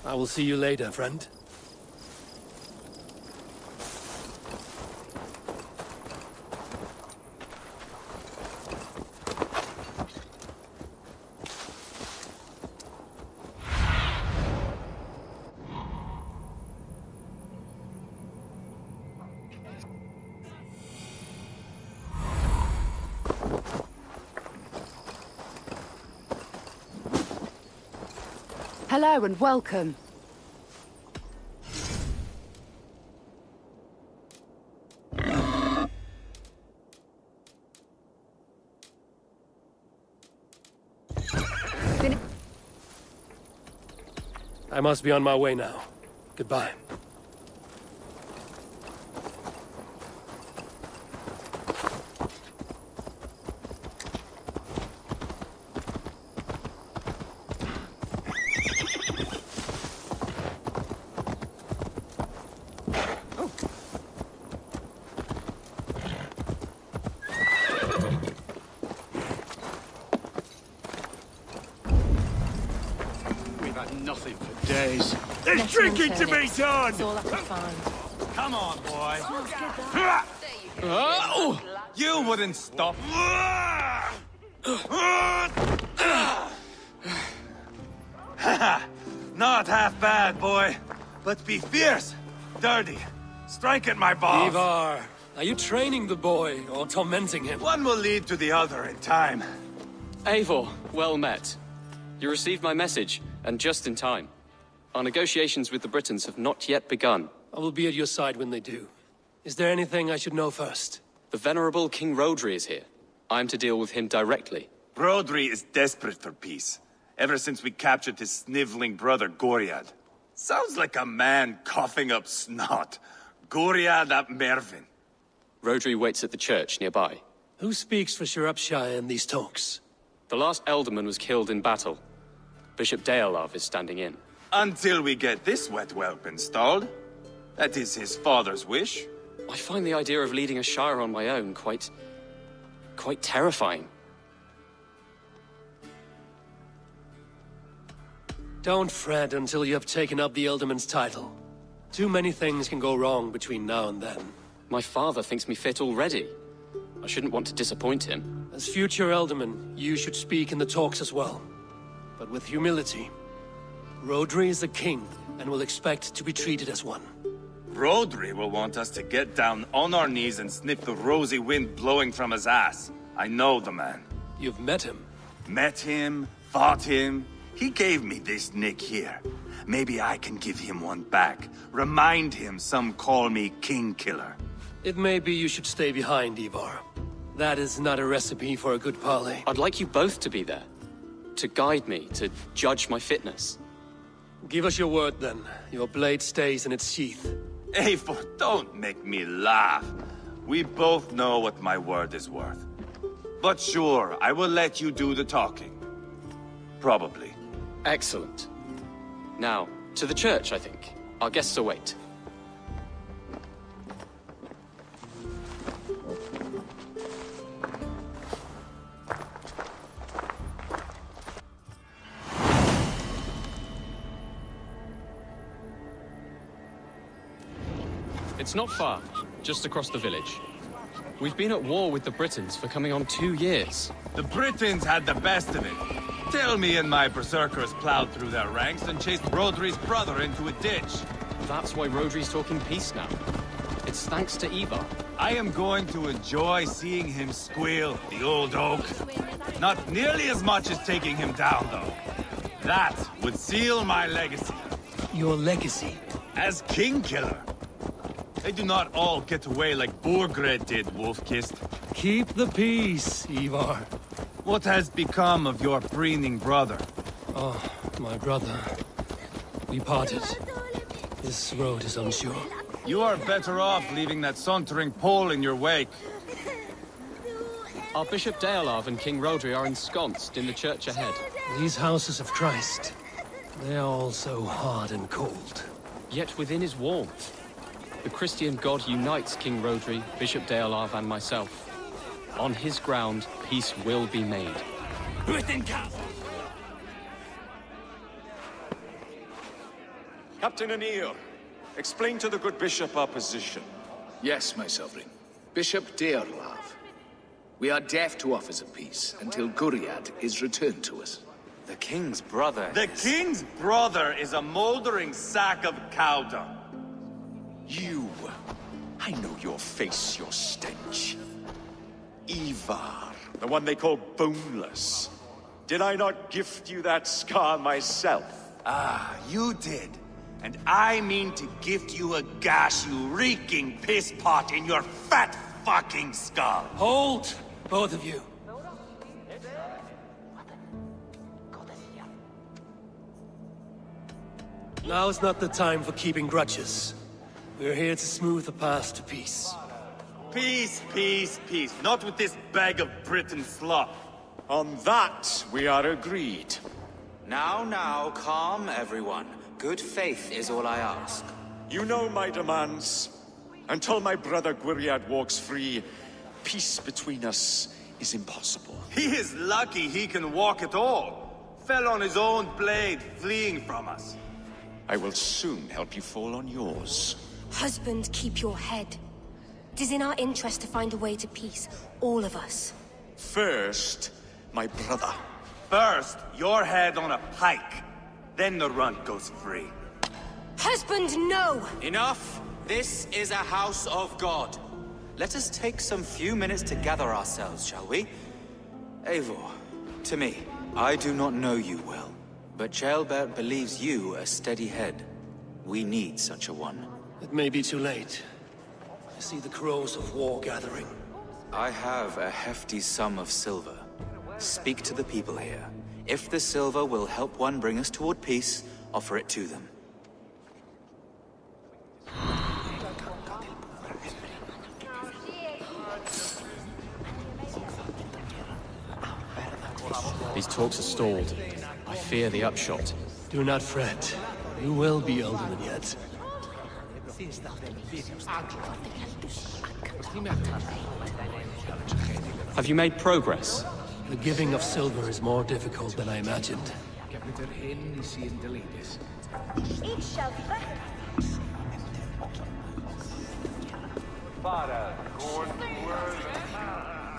[SPEAKER 2] I will see you later, friend.
[SPEAKER 1] Hello and welcome.
[SPEAKER 2] I must be on my way now. Goodbye.
[SPEAKER 6] Nothing for days. There's drinking to be done!
[SPEAKER 1] That's all I can find.
[SPEAKER 12] Come on, boy. Oh, you wouldn't stop. Not half bad, boy. But be fierce, dirty. Strike at my balls.
[SPEAKER 2] Ivar, are you training the boy or tormenting him?
[SPEAKER 12] One will lead to the other in time.
[SPEAKER 13] Eivor, well met. You received my message, and just in time. Our negotiations with the Britons have not yet begun.
[SPEAKER 2] I will be at your side when they do. Is there anything I should know first?
[SPEAKER 13] The venerable King Rhodri is here. I am to deal with him directly.
[SPEAKER 12] Brodri is desperate for peace, ever since we captured his sniveling brother Goriad. Sounds like a man coughing up snot. Goriad ap Mervin.
[SPEAKER 13] Rodri waits at the church nearby.
[SPEAKER 2] Who speaks for Shropshire in these talks?
[SPEAKER 13] The last alderman was killed in battle. Bishop Deolav is standing in.
[SPEAKER 12] Until we get this wet whelp installed. That is his father's wish.
[SPEAKER 13] I find the idea of leading a shire on my own quite terrifying.
[SPEAKER 2] Don't fret until you have taken up the Alderman's title. Too many things can go wrong between now and then.
[SPEAKER 13] My father thinks me fit already. I shouldn't want to disappoint him.
[SPEAKER 2] As future Alderman, you should speak in the talks as well. But with humility. Rodri is a king, and will expect to be treated as one.
[SPEAKER 12] Brodri will want us to get down on our knees and sniff the rosy wind blowing from his ass. I know the man.
[SPEAKER 2] You've met him?
[SPEAKER 12] Met him, fought him. He gave me this nick here. Maybe I can give him one back. Remind him some call me King Killer.
[SPEAKER 2] It may be you should stay behind, Ivar. That is not a recipe for a good parley.
[SPEAKER 13] I'd like you both to be there. To guide me, to judge my fitness.
[SPEAKER 2] Give us your word, then. Your blade stays in its sheath.
[SPEAKER 12] Eivor, don't make me laugh. We both know what my word is worth. But sure, I will let you do the talking. Probably.
[SPEAKER 13] Excellent. Now, to the church, I think. Our guests await. It's not far, just across the village. We've been at war with the Britons for coming on 2 years.
[SPEAKER 12] The Britons had the best of it. Tell me and my berserkers plowed through their ranks and chased Rodri's brother into a ditch.
[SPEAKER 13] That's why Rodri's talking peace now. It's thanks to Ivar.
[SPEAKER 12] I am going to enjoy seeing him squeal, the old oak. Not nearly as much as taking him down, though. That would seal my legacy.
[SPEAKER 2] Your legacy?
[SPEAKER 12] As King Killer. They do not all get away like Borgred did, Wolf-Kissed.
[SPEAKER 2] Keep the peace, Ivar.
[SPEAKER 12] What has become of your preening brother?
[SPEAKER 2] Oh, my brother. We parted. This road is unsure.
[SPEAKER 12] You are better off leaving that sauntering Pole in your wake.
[SPEAKER 13] Our Bishop Deolav and King Rodri are ensconced in the church ahead.
[SPEAKER 2] These houses of Christ, they are all so hard and cold.
[SPEAKER 13] Yet within is warmth. The Christian God unites King Rodri, Bishop Deolav, and myself. On his ground, peace will be made.
[SPEAKER 6] Captain Anil, explain to the good bishop our position.
[SPEAKER 14] Yes, my sovereign. Bishop Deolav. We are deaf to offers of peace until Guriad is returned to us.
[SPEAKER 6] The king's brother
[SPEAKER 12] The king's brother is a moldering sack of cow dung.
[SPEAKER 6] You. I know your face, your stench. Ivar, the one they call boneless. Did I not gift you that scar myself?
[SPEAKER 12] Ah, you did. And I mean to gift you a gash, you reeking piss pot in your fat fucking skull.
[SPEAKER 2] Hold, both of you. Now's not the time for keeping grudges. We're here to smooth the path to peace.
[SPEAKER 12] Peace, peace, peace. Not with this bag of Britain slop.
[SPEAKER 6] On that, we are agreed.
[SPEAKER 15] Now, calm everyone. Good faith is all I ask.
[SPEAKER 6] You know my demands. Until my brother Gwiriad walks free, peace between us is impossible.
[SPEAKER 12] He is lucky he can walk at all. Fell on his own blade, fleeing from us.
[SPEAKER 6] I will soon help you fall on yours.
[SPEAKER 1] Husband, keep your head. It is in our interest to find a way to peace, all of us.
[SPEAKER 6] First, my brother.
[SPEAKER 12] First, your head on a pike. Then the runt goes free.
[SPEAKER 1] Husband, no!
[SPEAKER 15] Enough! This is a house of God. Let us take some few minutes to gather ourselves, shall we? Eivor, to me, I do not know you well, but Ceolbert believes you a steady head. We need such a one.
[SPEAKER 2] It may be too late. I see the crows of war gathering.
[SPEAKER 15] I have a hefty sum of silver. Speak to the people here. If the silver will help one bring us toward peace, offer it to them.
[SPEAKER 13] These talks are stalled. I fear the upshot.
[SPEAKER 2] Do not fret. You will be Alderman yet.
[SPEAKER 13] Have you made progress?
[SPEAKER 2] The giving of silver is more difficult than I imagined.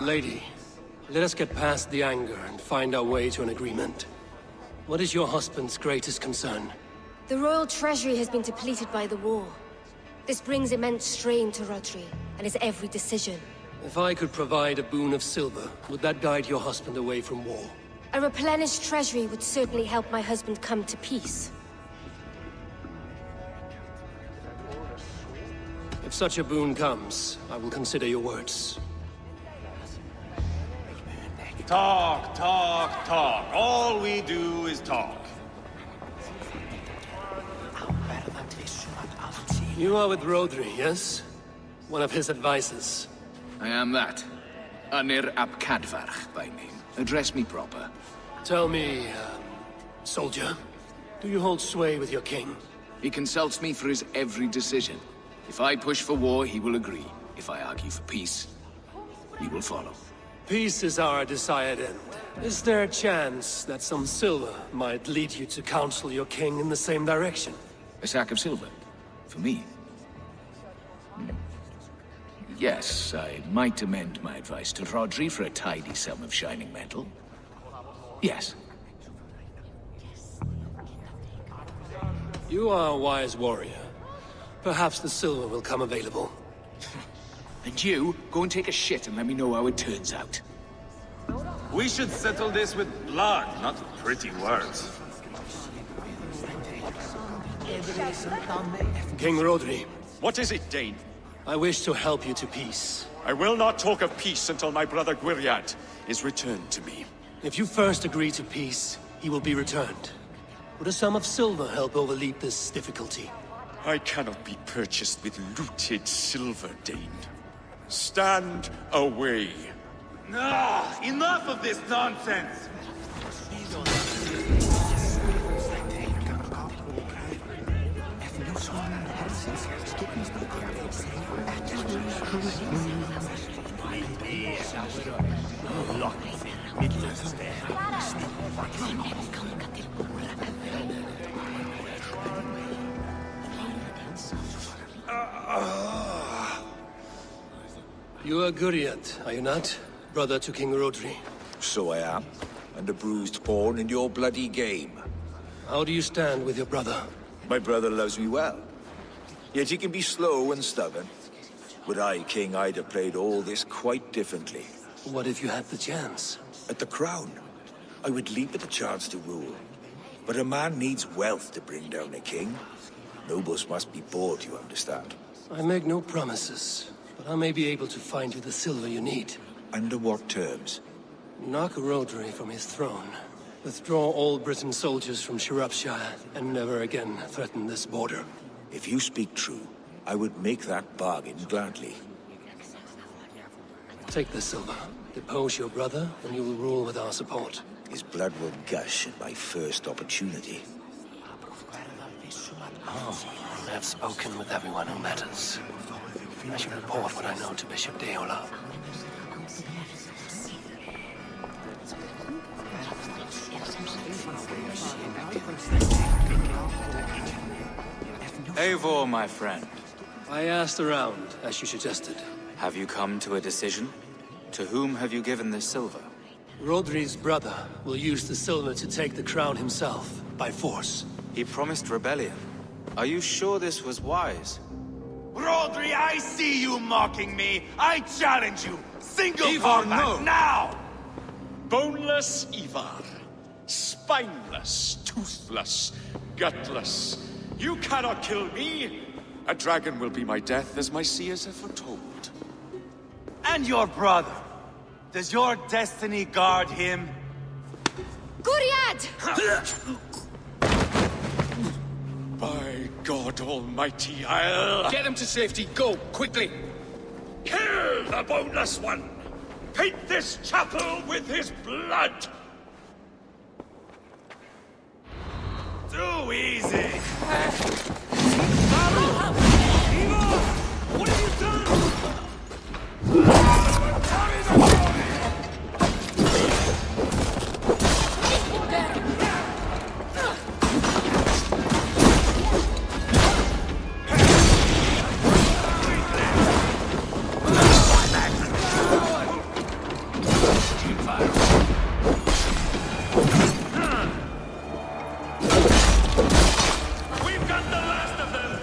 [SPEAKER 2] Lady, let us get past the anger and find our way to an agreement. What is your husband's greatest concern?
[SPEAKER 1] The royal treasury has been depleted by the war. This brings immense strain to Rodri and his every decision.
[SPEAKER 2] If I could provide a boon of silver, would that guide your husband away from war?
[SPEAKER 1] A replenished treasury would certainly help my husband come to peace.
[SPEAKER 2] If such a boon comes, I will consider your words.
[SPEAKER 12] Talk, talk, talk. All we do is talk.
[SPEAKER 2] You are with Rodri, yes? One of his advisors.
[SPEAKER 14] I am that. Anir ap Cadfarch by name. Address me proper.
[SPEAKER 2] Tell me, soldier, do you hold sway with your king?
[SPEAKER 14] He consults me for his every decision. If I push for war, he will agree. If I argue for peace, he will follow.
[SPEAKER 2] Peace is our desired end. Is there a chance that some silver might lead you to counsel your king in the same direction?
[SPEAKER 14] A sack of silver? For me? Yes, I might amend my advice to Rodri for a tidy sum of shining metal. Yes.
[SPEAKER 2] You are a wise warrior. Perhaps the silver will come available.
[SPEAKER 14] And you, go and take a shit and let me know how it turns out.
[SPEAKER 12] We should settle this with blood, not pretty words.
[SPEAKER 2] King Rodri.
[SPEAKER 6] What is it, Dane?
[SPEAKER 2] I wish to help you to peace.
[SPEAKER 6] I will not talk of peace until my brother Gwiriad is returned to me.
[SPEAKER 2] If you first agree to peace, he will be returned. Would a sum of silver help overleap this difficulty?
[SPEAKER 6] I cannot be purchased with looted silver, Dane. Stand away.
[SPEAKER 12] Ah, enough of this nonsense!
[SPEAKER 2] You are Guriat, are you not? Brother to King Rodri.
[SPEAKER 16] So I am, and a bruised pawn in your bloody game.
[SPEAKER 2] How do you stand with your brother?
[SPEAKER 16] My brother loves me well. Yet he can be slow and stubborn. Were I king, I'd have played all this quite differently.
[SPEAKER 2] What if you had the chance?
[SPEAKER 16] At the crown, I would leap at the chance to rule. But a man needs wealth to bring down a king. Nobles must be bought, you understand.
[SPEAKER 2] I make no promises, but I may be able to find you the silver you need.
[SPEAKER 16] Under what terms?
[SPEAKER 2] Knock Rodri from his throne. Withdraw all Britain soldiers from Shropshire, and never again threaten this border.
[SPEAKER 16] If you speak true, I would make that bargain gladly.
[SPEAKER 2] Take the silver. Depose your brother, and you will rule with our support.
[SPEAKER 16] His blood will gush at my first opportunity.
[SPEAKER 2] Oh, I have spoken with everyone who matters. I should report what I know to Bishop Deola.
[SPEAKER 15] Eivor, my friend.
[SPEAKER 2] I asked around, as you suggested.
[SPEAKER 15] Have you come to a decision? To whom have you given this silver?
[SPEAKER 2] Rodri's brother will use the silver to take the crown himself, by force.
[SPEAKER 15] He promised rebellion. Are you sure this was wise?
[SPEAKER 12] Rodri, I see you mocking me! I challenge you! Single
[SPEAKER 15] Ivar,
[SPEAKER 12] combat,
[SPEAKER 15] no!
[SPEAKER 12] now!
[SPEAKER 6] Boneless Ivar. Spineless, toothless, gutless. You cannot kill me! A dragon will be my death, as my seers have foretold.
[SPEAKER 12] And your brother! Does your destiny guard him?
[SPEAKER 1] Guriad!
[SPEAKER 6] By God Almighty, I'll...
[SPEAKER 14] Get them to safety. Go, quickly.
[SPEAKER 6] Kill the boneless one! Paint this chapel with his blood!
[SPEAKER 12] Too easy!
[SPEAKER 6] What have you done?
[SPEAKER 12] We've got the last of them!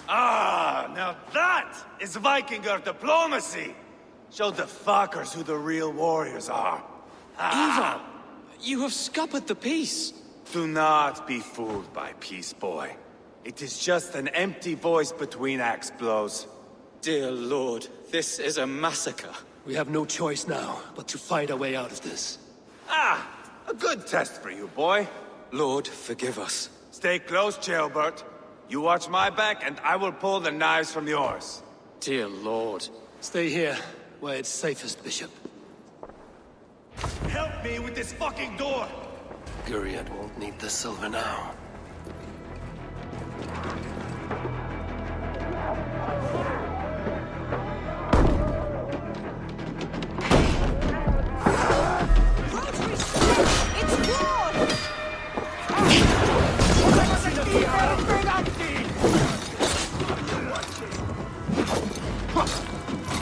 [SPEAKER 12] Ah, now that is Vikinger diplomacy! Show the fuckers who the real warriors are.
[SPEAKER 13] Ivar, you have scuppered the peace.
[SPEAKER 12] Do not be fooled by peace, boy. It is just an empty voice between axe blows.
[SPEAKER 15] Dear Lord, this is a massacre.
[SPEAKER 2] We have no choice now, but to fight our way out of this.
[SPEAKER 12] Ah, a good test for you, boy.
[SPEAKER 15] Lord, forgive us.
[SPEAKER 12] Stay close, Jailbert. You watch my back, and I will pull the knives from yours.
[SPEAKER 15] Dear Lord.
[SPEAKER 2] Stay here, where it's safest, Bishop.
[SPEAKER 12] Help me with this fucking door!
[SPEAKER 2] Guriad won't need the silver now.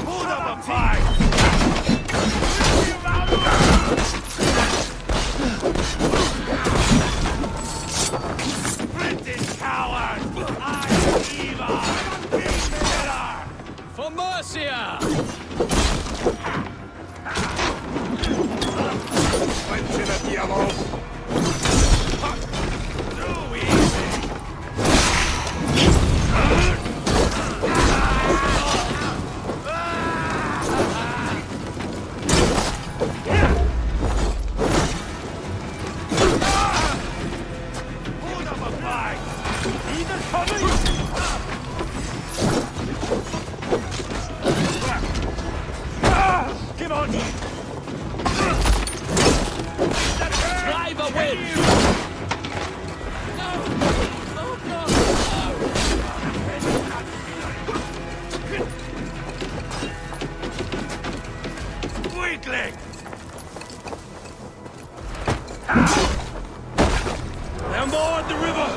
[SPEAKER 12] Hold up a fight! British coward! I am Ivar! King
[SPEAKER 13] For Mercia!
[SPEAKER 6] Quench it, Diablo!
[SPEAKER 12] Too easy! Hold up a fight! Either coming! Give on!
[SPEAKER 13] Drive a win!
[SPEAKER 12] Weakling!
[SPEAKER 6] They're more at the river!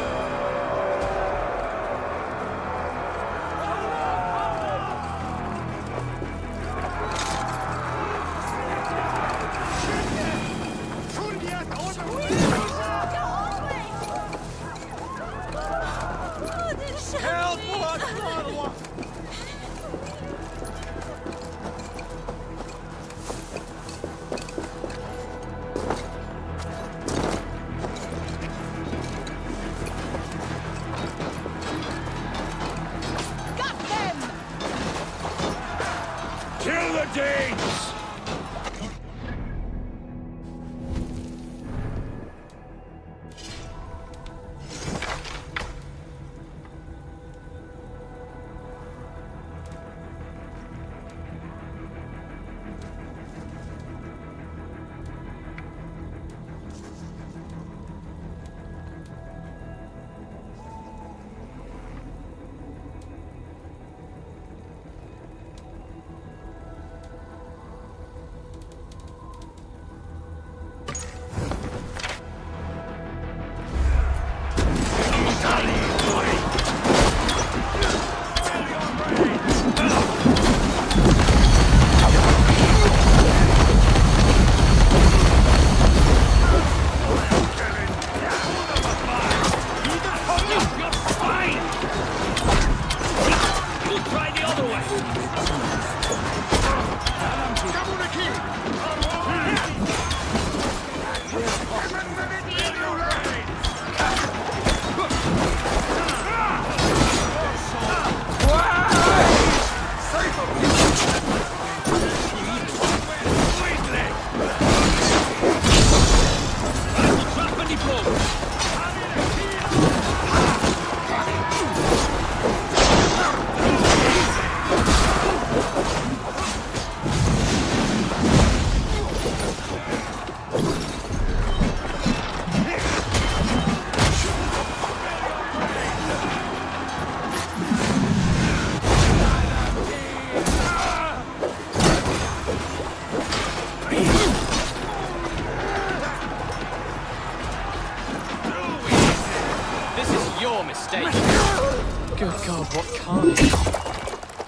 [SPEAKER 13] mistake. Good God, what carnage.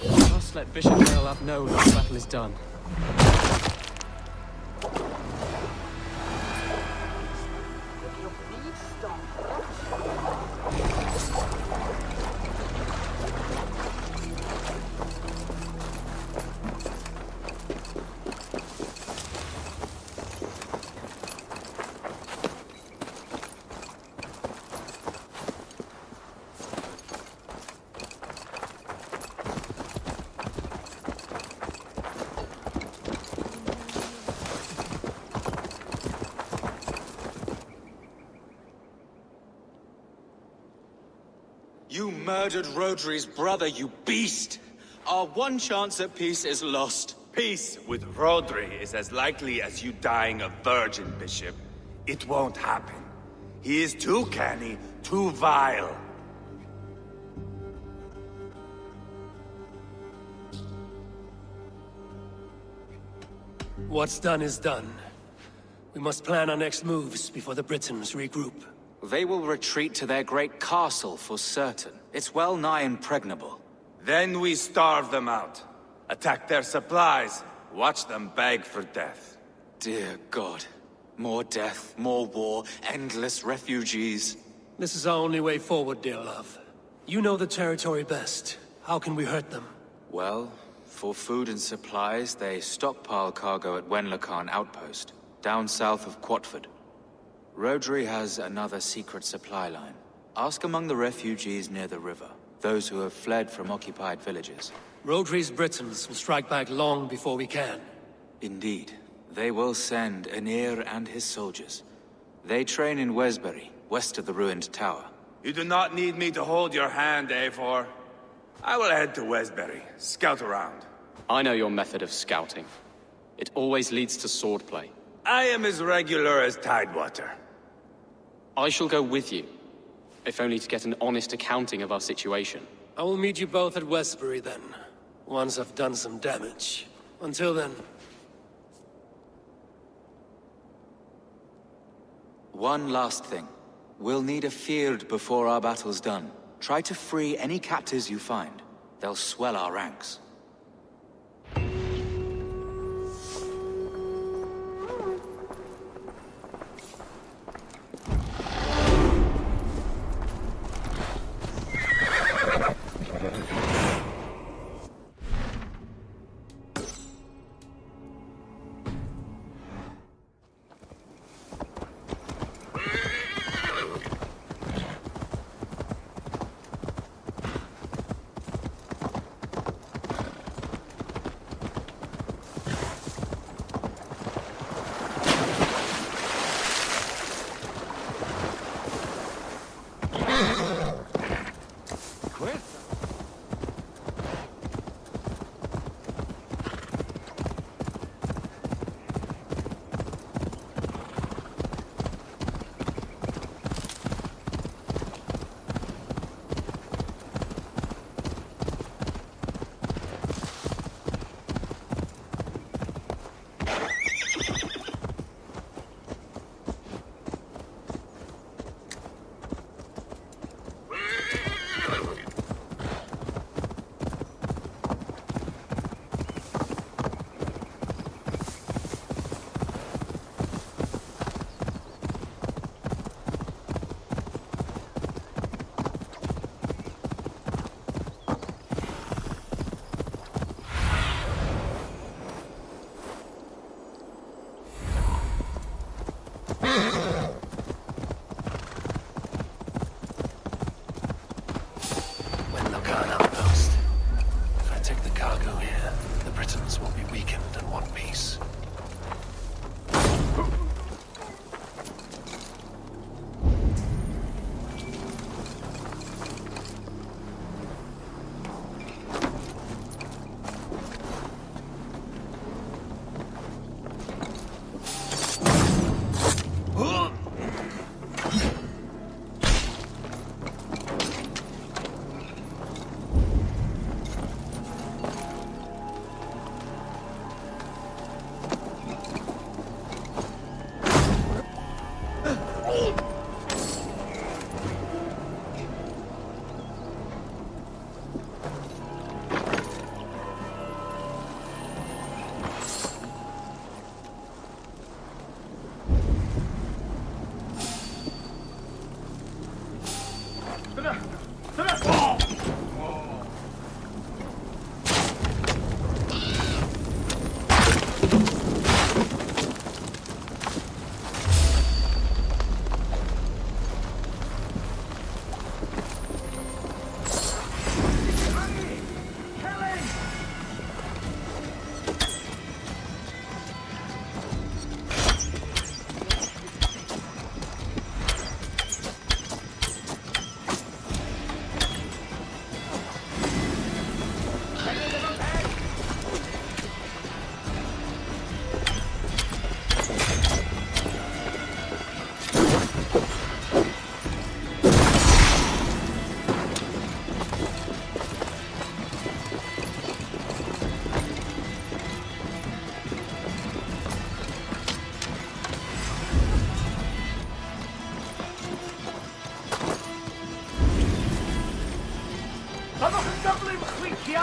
[SPEAKER 13] I must let Bishop Deolav know that the battle is done.
[SPEAKER 15] You murdered Rodri's brother, you beast! Our one chance at peace is lost.
[SPEAKER 12] Peace with Rodri is as likely as you dying a virgin, Bishop. It won't happen. He is too canny, too vile.
[SPEAKER 2] What's done is done. We must plan our next moves before the Britons regroup.
[SPEAKER 15] They will retreat to their great castle for certain. It's well nigh impregnable.
[SPEAKER 12] Then we starve them out. Attack their supplies. Watch them beg for death.
[SPEAKER 15] Dear God. More death, more war, endless refugees.
[SPEAKER 2] This is our only way forward, Deolav. You know the territory best. How can we hurt them?
[SPEAKER 15] Well, for food and supplies, they stockpile cargo at Wenlacan outpost, down south of Quatford. Rodri has another secret supply line. Ask among the refugees near the river, those who have fled from occupied villages.
[SPEAKER 2] Rodri's Britons will strike back long before we can.
[SPEAKER 15] Indeed. They will send Aenir and his soldiers. They train in Wesbury, west of the ruined tower.
[SPEAKER 12] You do not need me to hold your hand, Eivor. I will head to Wesbury, scout around.
[SPEAKER 13] I know your method of scouting. It always leads to swordplay.
[SPEAKER 12] I am as regular as Tidewater.
[SPEAKER 13] I shall go with you, if only to get an honest accounting of our situation.
[SPEAKER 2] I will meet you both at Westbury then, once I've done some damage. Until then...
[SPEAKER 15] One last thing. We'll need a field before our battle's done. Try to free any captives you find. They'll swell our ranks.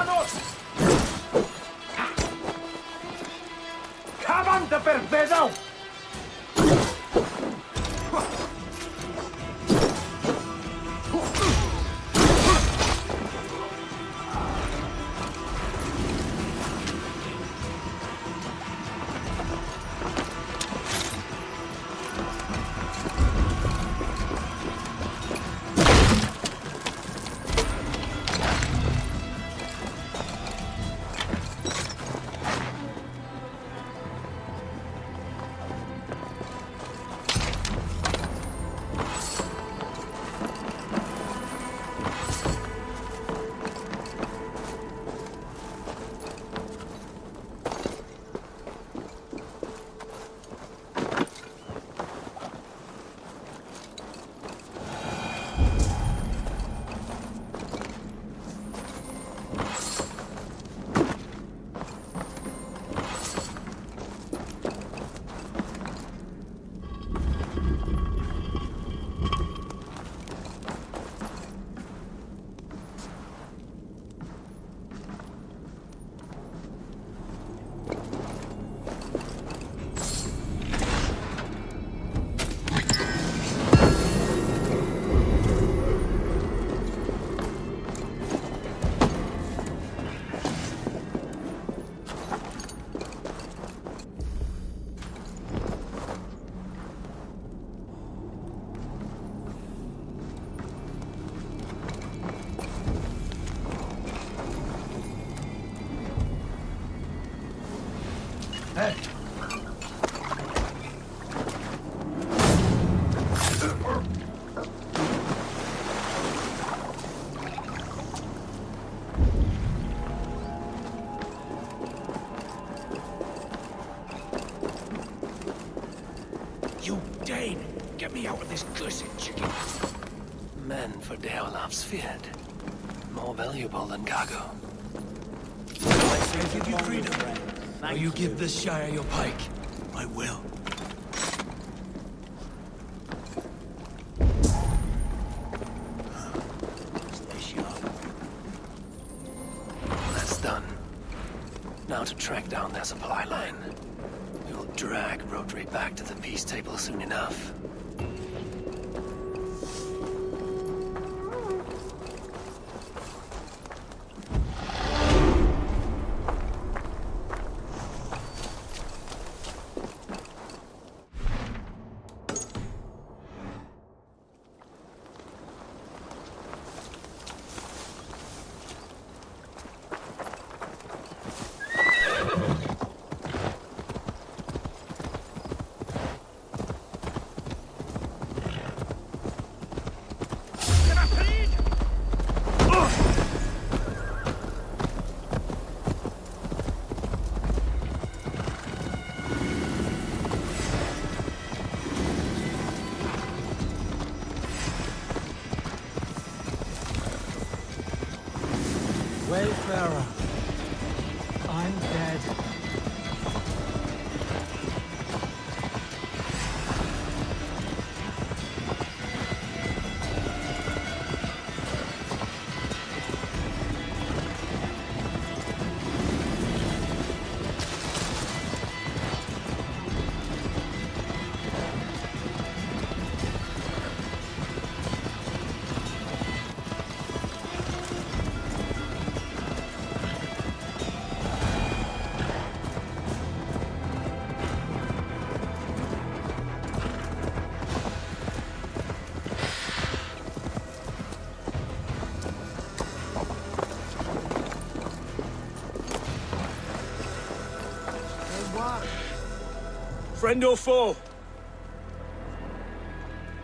[SPEAKER 16] ¡Vámonos! ¡Avante, perdido!
[SPEAKER 2] You Dane! Get me out of this cursed chicken! Men for Deolaf's feared. More valuable than cargo. I say give you freedom. Or you give this Shire your pike. I will. Stay sharp. That's done. Now to track down their supply line. We'll drag Rodri back to the peace table soon enough.
[SPEAKER 10] Wayfarer, I'm dead.
[SPEAKER 2] Friend or foe?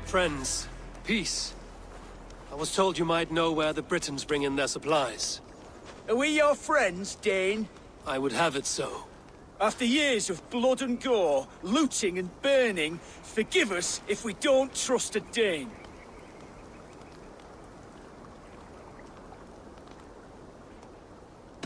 [SPEAKER 2] Friends. Peace. I was told you might know where the Britons bring in their supplies.
[SPEAKER 17] Are we your friends, Dane?
[SPEAKER 2] I would have it so.
[SPEAKER 17] After years of blood and gore, looting and burning, forgive us if we don't trust a Dane.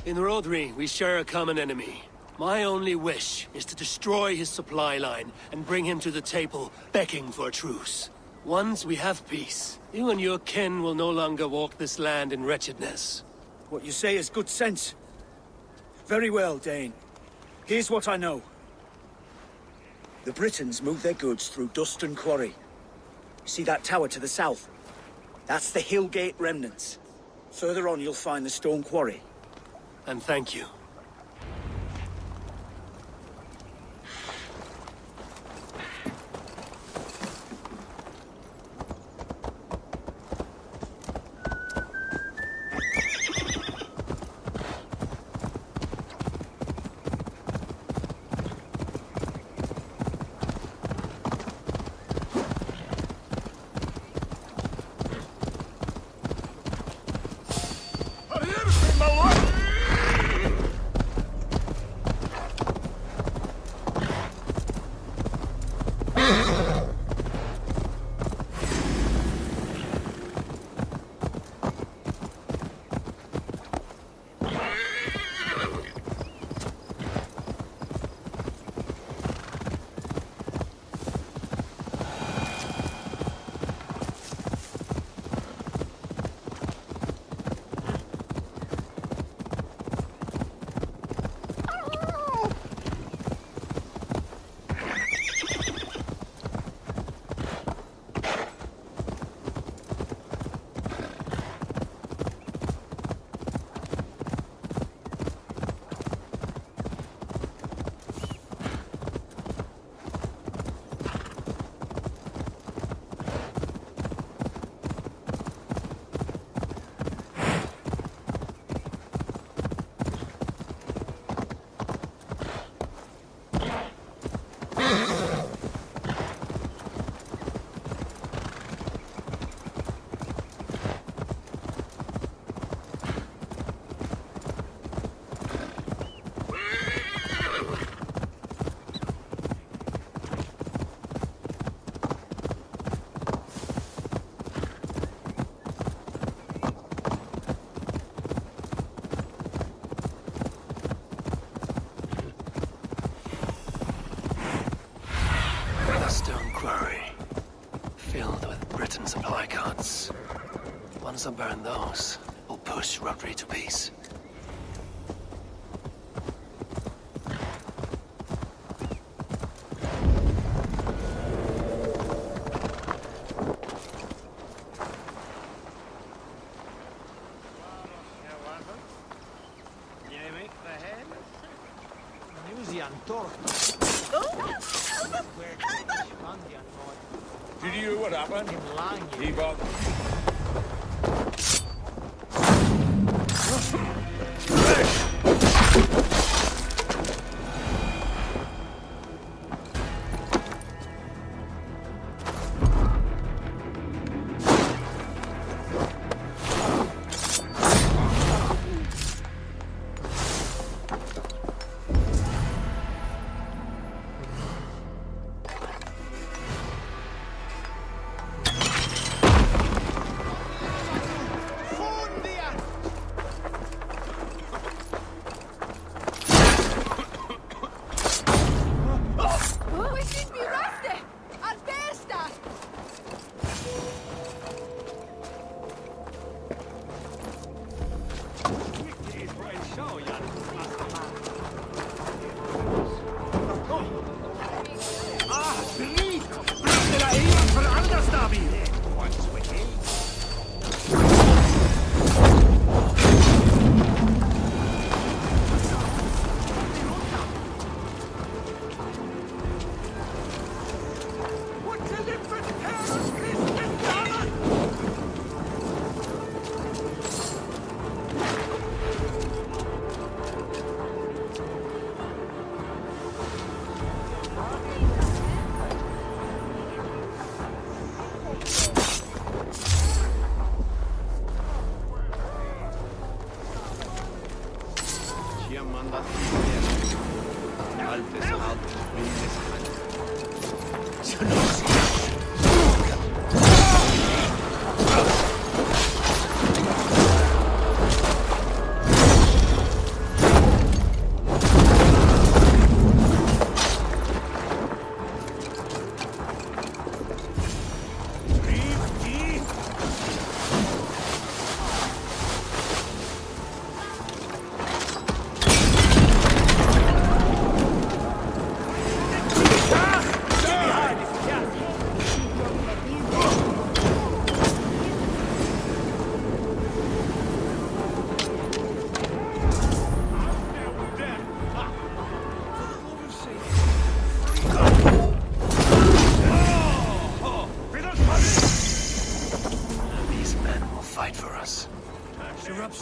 [SPEAKER 2] In Rodri, we share a common enemy. My only wish is to destroy his supply line and bring him to the table, begging for a truce. Once we have peace, you and your kin will no longer walk this land in wretchedness.
[SPEAKER 17] What you say is good sense. Very well, Dane. Here's what I know. The Britons move their goods through Dustin Quarry. See that tower to the south? That's the Hillgate remnants. Further on, you'll find the stone quarry.
[SPEAKER 2] And thank you. Supply carts. Once I burn those, we'll push Rodri to peace.
[SPEAKER 16] Did you hear what happened? He bought...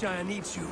[SPEAKER 2] Shire needs you.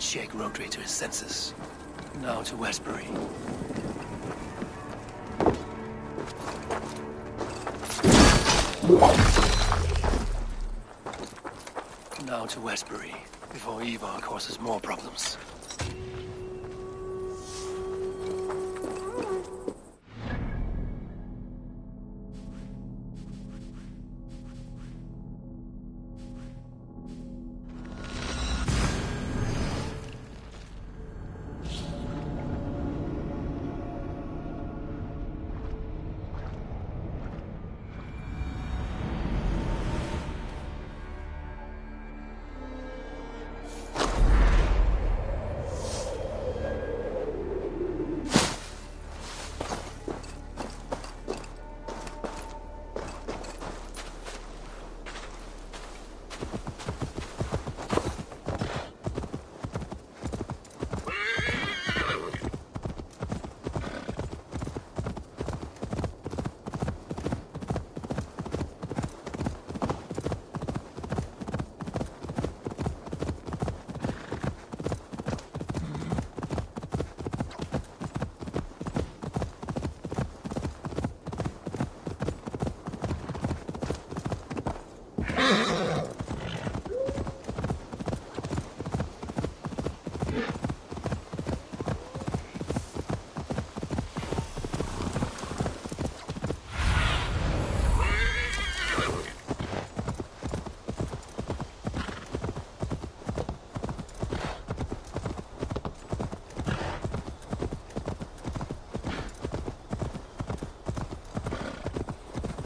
[SPEAKER 2] Shake Rodri to his senses. Now to Westbury. Now to Westbury, before Ivar causes more problems.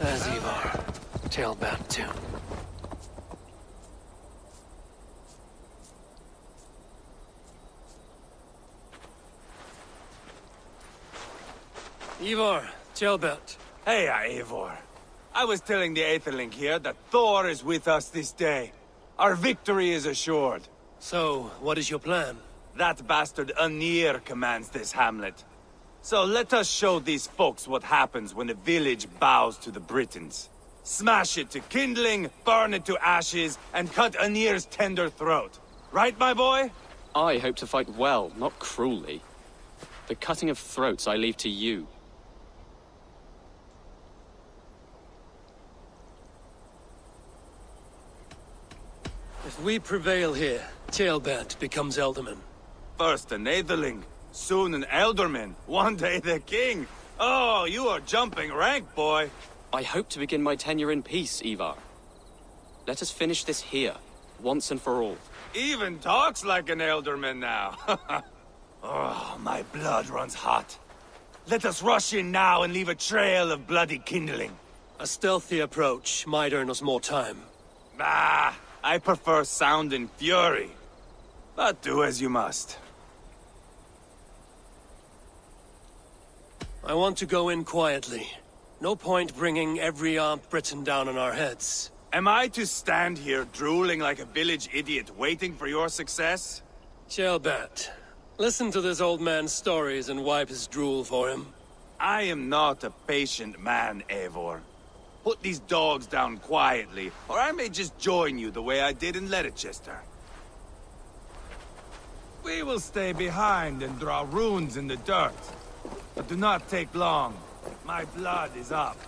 [SPEAKER 2] There's Ivar, tailbound too. Ivar, tailbound.
[SPEAKER 12] Hey, Eivor. I was telling the Aetherling here that Thor is with us this day. Our victory is assured.
[SPEAKER 2] So, what is your plan?
[SPEAKER 12] That bastard Anir commands this hamlet. So let us show these folks what happens when a village bows to the Britons. Smash it to kindling, burn it to ashes, and cut Anir's tender throat. Right, my boy?
[SPEAKER 13] I hope to fight well, not cruelly. The cutting of throats I leave to you.
[SPEAKER 2] we prevail here, Ceolbert becomes Elderman.
[SPEAKER 12] First an Aetherling, soon an Elderman, one day the king. Oh, you are jumping rank, boy.
[SPEAKER 13] I hope to begin my tenure in peace, Ivar. Let us finish this here, once and for all.
[SPEAKER 12] Even talks like an Elderman now. Oh, my blood runs hot. Let us rush in now and leave a trail of bloody kindling.
[SPEAKER 2] A stealthy approach might earn us more time.
[SPEAKER 12] Ah, I prefer sound and fury. But do as you must.
[SPEAKER 2] I want to go in quietly. No point bringing every armed Briton down on our heads.
[SPEAKER 12] Am I to stand here drooling like a village idiot waiting for your success?
[SPEAKER 2] Ceolbert, listen to this old man's stories and wipe his drool for him.
[SPEAKER 12] I am not a patient man, Eivor. Put these dogs down quietly, or I may just join you the way I did in Leicester. We will stay behind and draw runes in the dirt. But do not take long. My blood is up.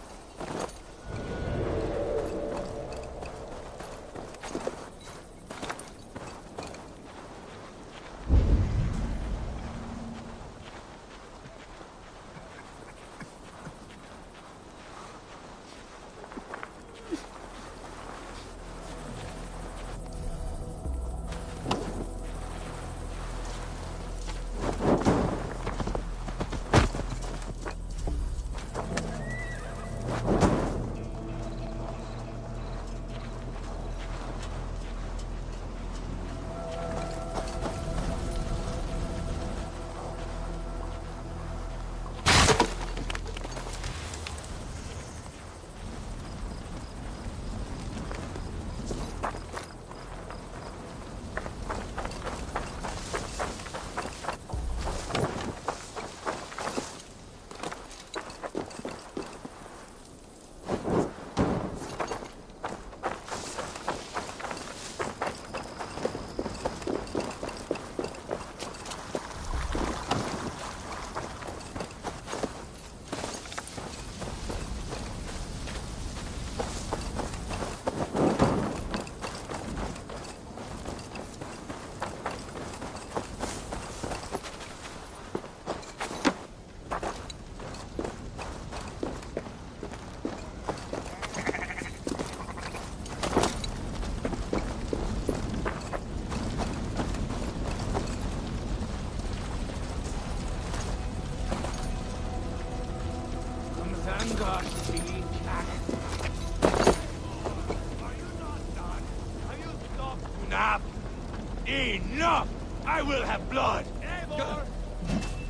[SPEAKER 12] Enough! I will have blood! Eivor!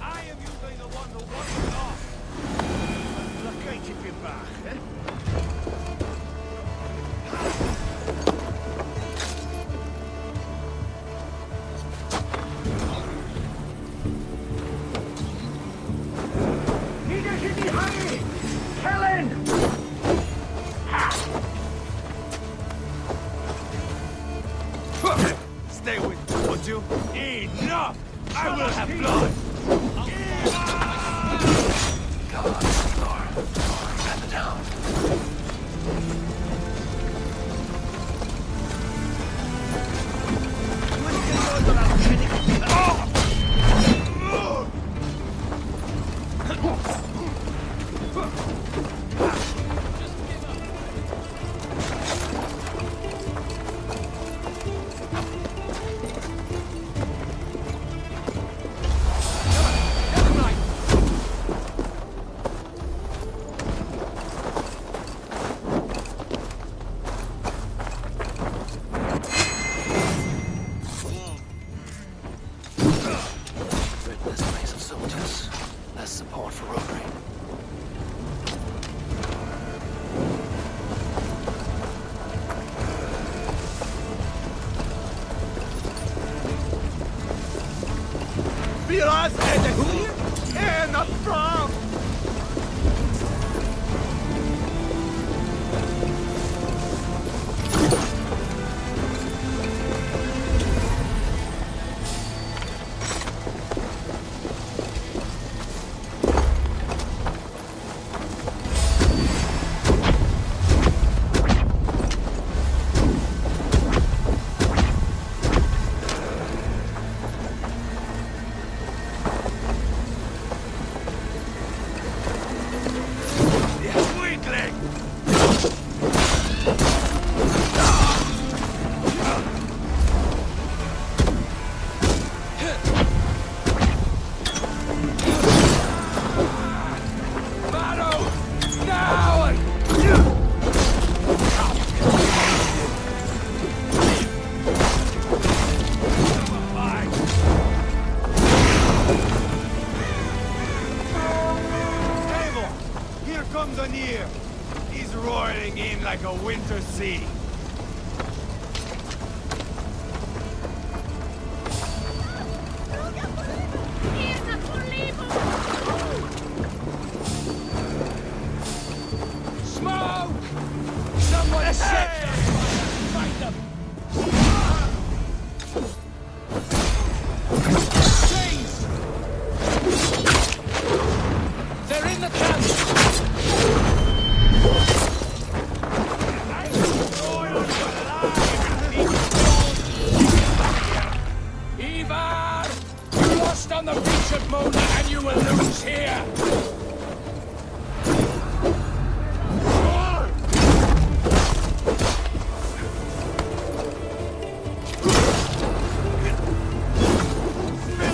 [SPEAKER 12] I am usually the one who wants it off!
[SPEAKER 5] Look at you back, eh?
[SPEAKER 12] Stay with me, would you? Enough! I will have blood!
[SPEAKER 2] God, Thor, gather down.
[SPEAKER 5] Not from!
[SPEAKER 12] like a winter sea.
[SPEAKER 16] Smoke! Someone set find them! Chains! They're in the camp! Ivar! You lost on the beach at Mona and you will lose here!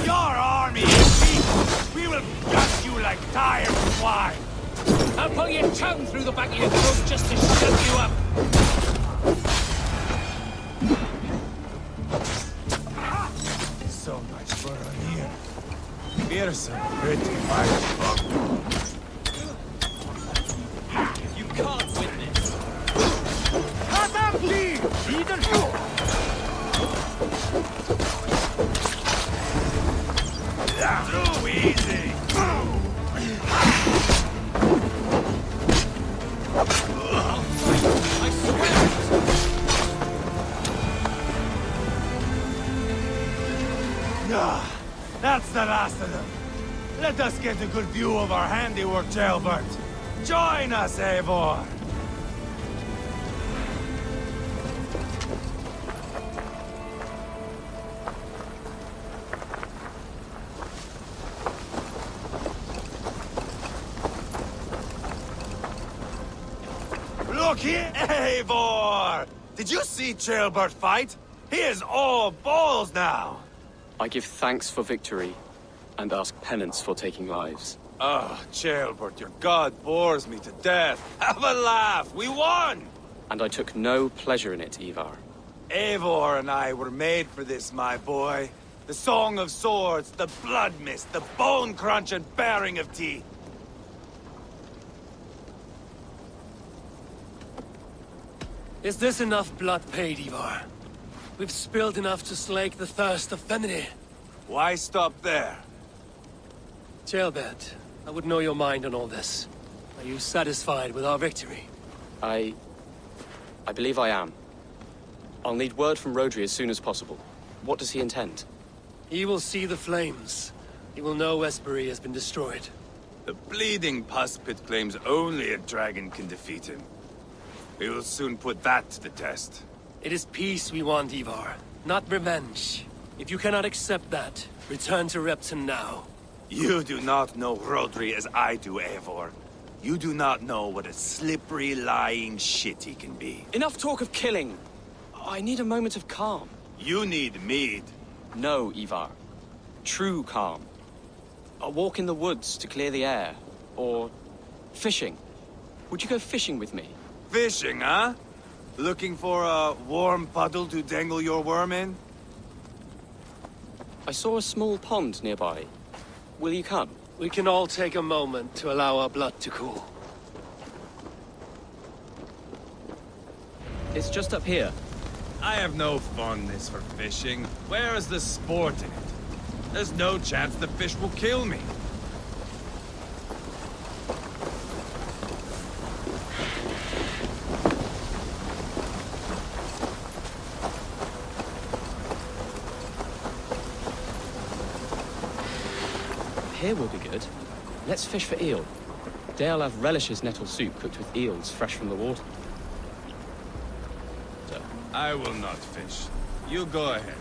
[SPEAKER 12] Your army is weak. We will gut you like tired swine.
[SPEAKER 16] I'll pull your tongue through the back of your throat just to shut you up!
[SPEAKER 12] So much for a year. We're some pretty mighty folk.
[SPEAKER 16] You can't win this!
[SPEAKER 12] Too easy.
[SPEAKER 16] I swear
[SPEAKER 12] Ah, that's the last of them. Let us get a good view of our handiwork, Jailbert. Join us, Eivor. Look here, Eivor! Did you see Jailbert fight? He is all balls now.
[SPEAKER 13] I give thanks for victory, and ask penance for taking lives.
[SPEAKER 12] Oh, Jailbert, your god bores me to death. Have a laugh, we won!
[SPEAKER 13] And I took no pleasure in it, Ivar.
[SPEAKER 12] Eivor and I were made for this, my boy. The song of swords, the blood mist, the bone crunch and baring of teeth.
[SPEAKER 2] Is this enough blood paid, Ivar? We've spilled enough to slake the thirst of Fenrir.
[SPEAKER 12] Why stop there?
[SPEAKER 2] Jailbert, I would know your mind on all this. Are you satisfied with our victory?
[SPEAKER 13] I believe I am. I'll need word from Rodri as soon as possible. What does he intend?
[SPEAKER 2] He will see the flames. He will know Westbury has been destroyed.
[SPEAKER 12] The bleeding pus pit claims only a dragon can defeat him. We will soon put that to the test.
[SPEAKER 2] It is peace we want, Ivar, not revenge. If you cannot accept that, return to Repton now.
[SPEAKER 12] You do not know Rodri as I do, Eivor. You do not know what a slippery, lying shit he can be.
[SPEAKER 13] Enough talk of killing! I need a moment of calm.
[SPEAKER 12] You need mead.
[SPEAKER 13] No, Ivar. True calm. A walk in the woods to clear the air. Or fishing. Would you go fishing with me?
[SPEAKER 12] Fishing, huh? Looking for a warm puddle to dangle your worm in?
[SPEAKER 13] I saw a small pond nearby. Will you come?
[SPEAKER 2] We can all take a moment to allow our blood to cool.
[SPEAKER 13] It's just up here.
[SPEAKER 12] I have no fondness for fishing. Where is the sport in it? There's no chance the fish will kill me.
[SPEAKER 13] Here will be good. Let's fish for eel. Deolav relishes nettle soup cooked with eels fresh from the water.
[SPEAKER 12] I will not fish. You go ahead.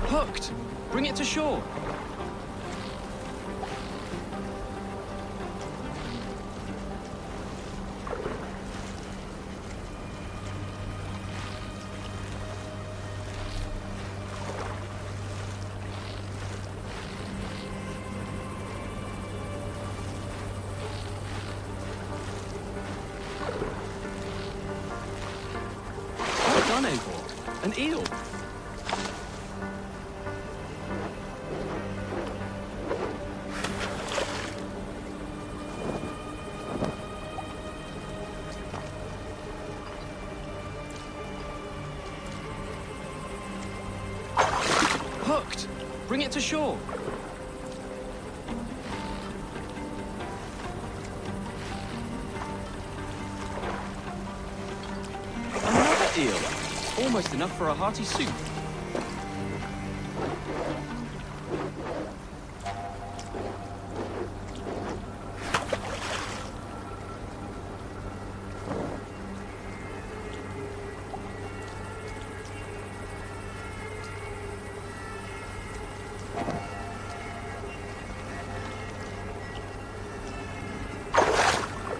[SPEAKER 13] Hooked! Bring it to shore! An eel? Hooked! Bring it to shore! Another eel! Almost enough for a hearty soup.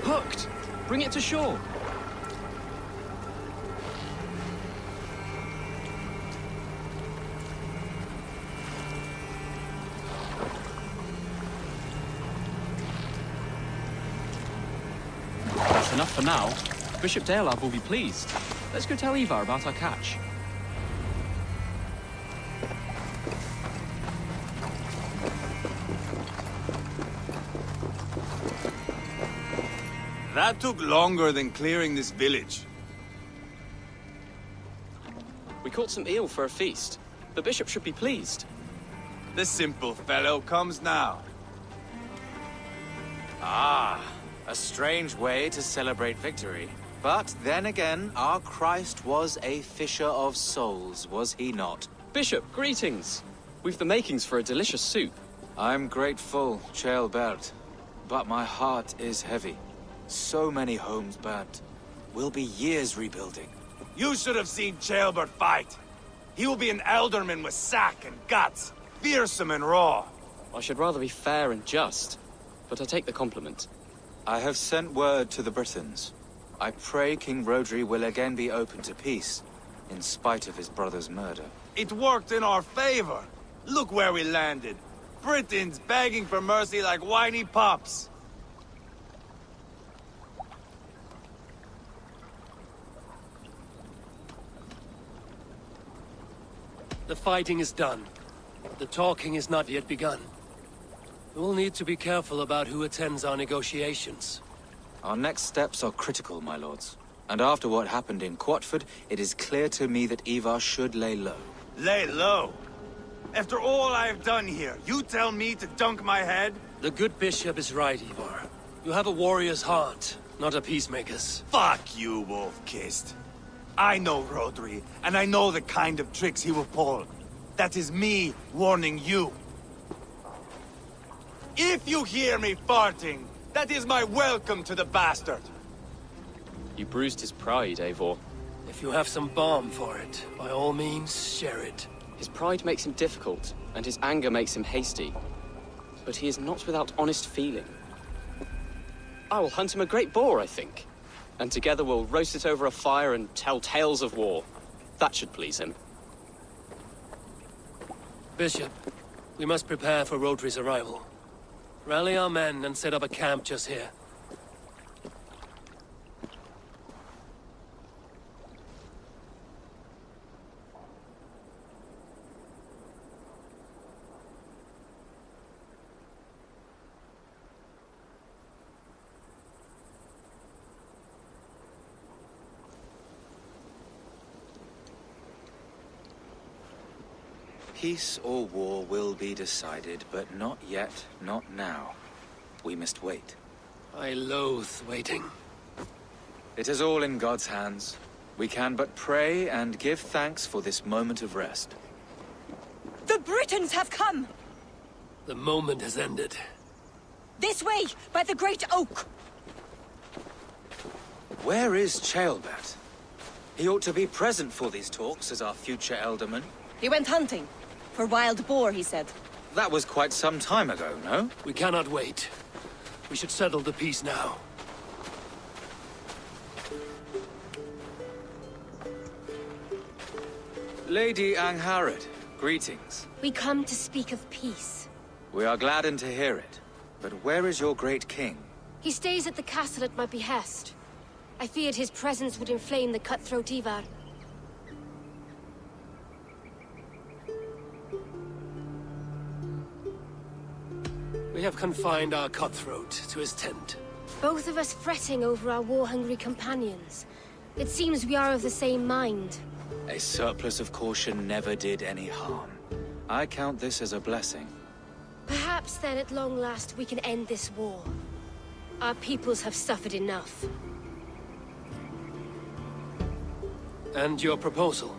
[SPEAKER 13] Hooked! Bring it to shore! That's enough for now. Bishop Dearlove will be pleased. Let's go tell Ivar about our catch.
[SPEAKER 12] That took longer than clearing this village.
[SPEAKER 13] We caught some eel for a feast. The bishop should be pleased.
[SPEAKER 12] The simple fellow comes now.
[SPEAKER 15] Ah, a strange way to celebrate victory. But then again, our Christ was a fisher of souls, was he not?
[SPEAKER 13] Bishop, greetings. We've the makings for a delicious soup.
[SPEAKER 15] I'm grateful, Ceolbert, but my heart is heavy. So many homes burnt. We'll be years rebuilding.
[SPEAKER 12] You should have seen Ceolbert fight. He will be an alderman with sack and guts, fearsome and raw.
[SPEAKER 13] I should rather be fair and just, but I take the compliment.
[SPEAKER 15] I have sent word to the Britons. I pray King Rodri will again be open to peace, in spite of his brother's murder.
[SPEAKER 12] It worked in our favor. Look where we landed. Britons begging for mercy like whiny pups.
[SPEAKER 2] The fighting is done. The talking is not yet begun. We'll need to be careful about who attends our negotiations.
[SPEAKER 15] Our next steps are critical, my lords. And after what happened in Quatford, it is clear to me that Ivar should lay low.
[SPEAKER 12] Lay low? After all I have done here, you tell me to dunk my head?
[SPEAKER 2] The good bishop is right, Ivar. You have a warrior's heart, not a peacemaker's.
[SPEAKER 12] Fuck you, wolf-kissed. I know Rodri, and I know the kind of tricks he will pull. That is me warning you. If you hear me farting, that is my welcome to the bastard.
[SPEAKER 13] You bruised his pride, Eivor.
[SPEAKER 2] If you have some balm for it, by all means, share it.
[SPEAKER 13] His pride makes him difficult, and his anger makes him hasty. But he is not without honest feeling. I will hunt him a great boar, I think. And together we'll roast it over a fire and tell tales of war. That should please him.
[SPEAKER 2] Bishop, we must prepare for Rodri's arrival. Rally our men and set up a camp just here.
[SPEAKER 15] Peace or war will be decided, but not yet, not now. We must wait.
[SPEAKER 2] I loathe waiting.
[SPEAKER 15] It is all in God's hands. We can but pray and give thanks for this moment of rest.
[SPEAKER 18] The Britons have come!
[SPEAKER 2] The moment has ended.
[SPEAKER 18] This way, by the great oak!
[SPEAKER 15] Where is Ceolbert? He ought to be present for these talks as our future elderman.
[SPEAKER 18] He went hunting. For wild boar, he said.
[SPEAKER 15] That was quite some time ago, no?
[SPEAKER 2] We cannot wait. We should settle the peace now.
[SPEAKER 15] Lady Angharad, greetings.
[SPEAKER 1] We come to speak of peace.
[SPEAKER 15] We are gladdened to hear it. But where is your great king?
[SPEAKER 1] He stays at the castle at my behest. I feared his presence would inflame the cutthroat Ivar.
[SPEAKER 2] We have confined our cutthroat to his tent.
[SPEAKER 1] Both of us fretting over our war-hungry companions. It seems we are of the same mind.
[SPEAKER 15] A surplus of caution never did any harm. I count this as a blessing.
[SPEAKER 1] Perhaps then at long last we can end this war. Our peoples have suffered enough.
[SPEAKER 2] And your proposal?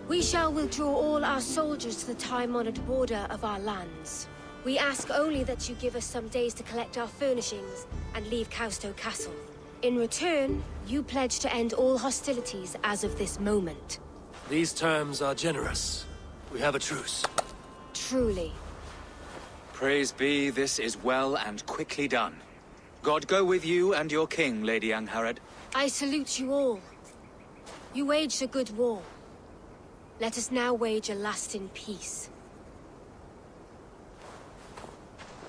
[SPEAKER 1] We shall withdraw all our soldiers to the time-honored border of our lands. We ask only that you give us some days to collect our furnishings and leave Causto Castle. In return, you pledge to end all hostilities as of this moment.
[SPEAKER 2] These terms are generous. We have a truce.
[SPEAKER 1] Truly.
[SPEAKER 15] Praise be, this is well and quickly done. God go with you and your king, Lady Angharad.
[SPEAKER 1] I salute you all. You waged a good war. Let us now wage a lasting peace.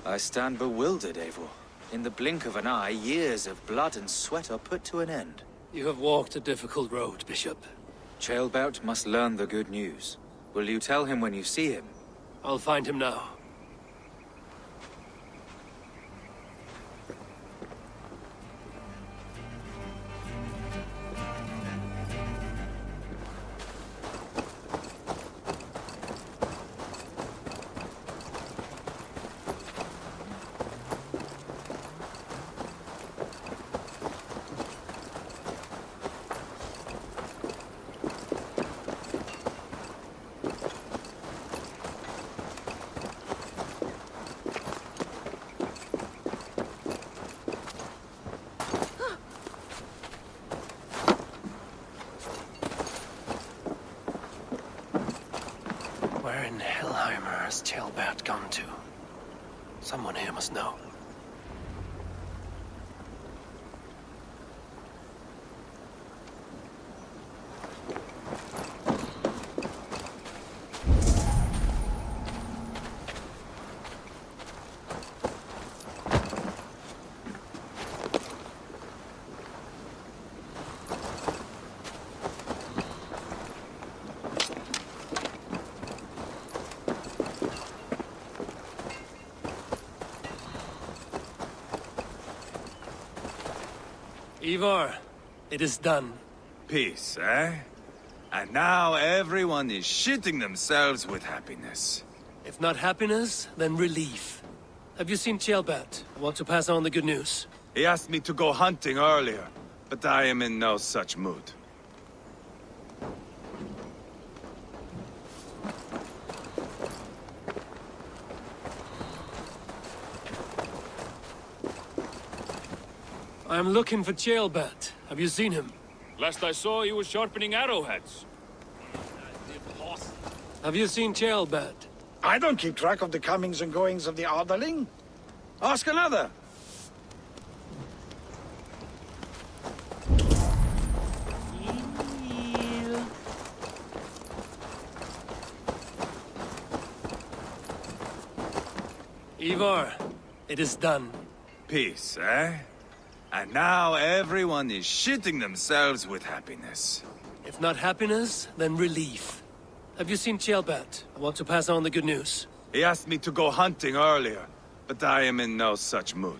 [SPEAKER 15] I stand bewildered, Eivor. In the blink of an eye, years of blood and sweat are put to an end.
[SPEAKER 2] You have walked a difficult road, Bishop.
[SPEAKER 15] Ceolbert must learn the good news. Will you tell him when you see him?
[SPEAKER 2] I'll find him now. Where in Hellheimer has Ceolbert gone to? Someone here must know. Ivar, it is done.
[SPEAKER 12] Peace, eh? And now everyone is shitting themselves with happiness.
[SPEAKER 2] If not happiness, then relief. Have you seen Ceolbert? I want to pass on the good news.
[SPEAKER 12] He asked me to go hunting earlier, but I am in no such mood.
[SPEAKER 2] I'm looking for Ceolbert. Have you seen him?
[SPEAKER 19] Last I saw, he was sharpening arrowheads.
[SPEAKER 2] Have you seen Ceolbert?
[SPEAKER 10] I don't keep track of the comings and goings of the Ardaling. Ask another.
[SPEAKER 2] Ivar, it is done.
[SPEAKER 12] Peace, eh? And now everyone is shitting themselves with happiness.
[SPEAKER 2] If not happiness, then relief. Have you seen Ceolbert? I want to pass on the good news.
[SPEAKER 12] He asked me to go hunting earlier, but I am in no such mood.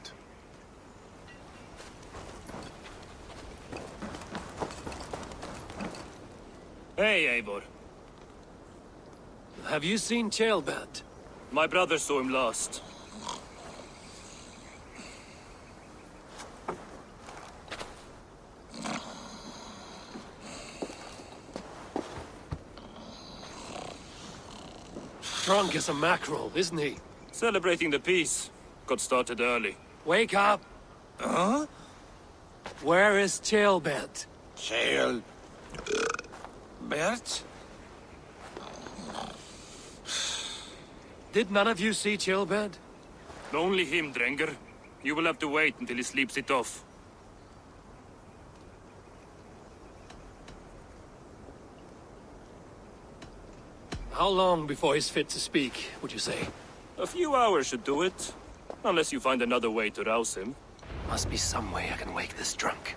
[SPEAKER 19] Hey, Eivor.
[SPEAKER 2] Have you seen Ceolbert?
[SPEAKER 19] My brother saw him last.
[SPEAKER 2] Drunk as a mackerel, isn't he?
[SPEAKER 19] Celebrating the peace. Got started early.
[SPEAKER 2] Wake up!
[SPEAKER 12] Huh?
[SPEAKER 2] Where is Ceolbert?
[SPEAKER 12] Bert?
[SPEAKER 2] Did none of you see Ceolbert?
[SPEAKER 19] Only him, Drenger. You will have to wait until he sleeps it off.
[SPEAKER 2] How long before he's fit to speak, would you say?
[SPEAKER 19] A few hours should do it. Unless you find another way to rouse him.
[SPEAKER 2] Must be some way I can wake this drunk.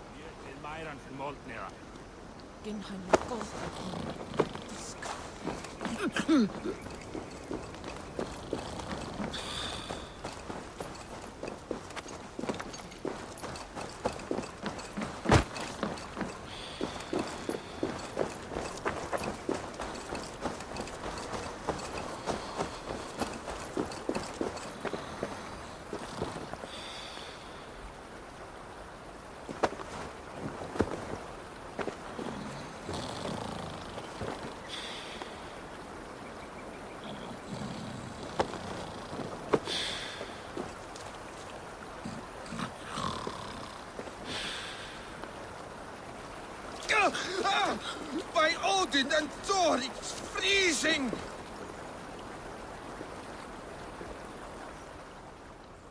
[SPEAKER 16] open the door! It's freezing!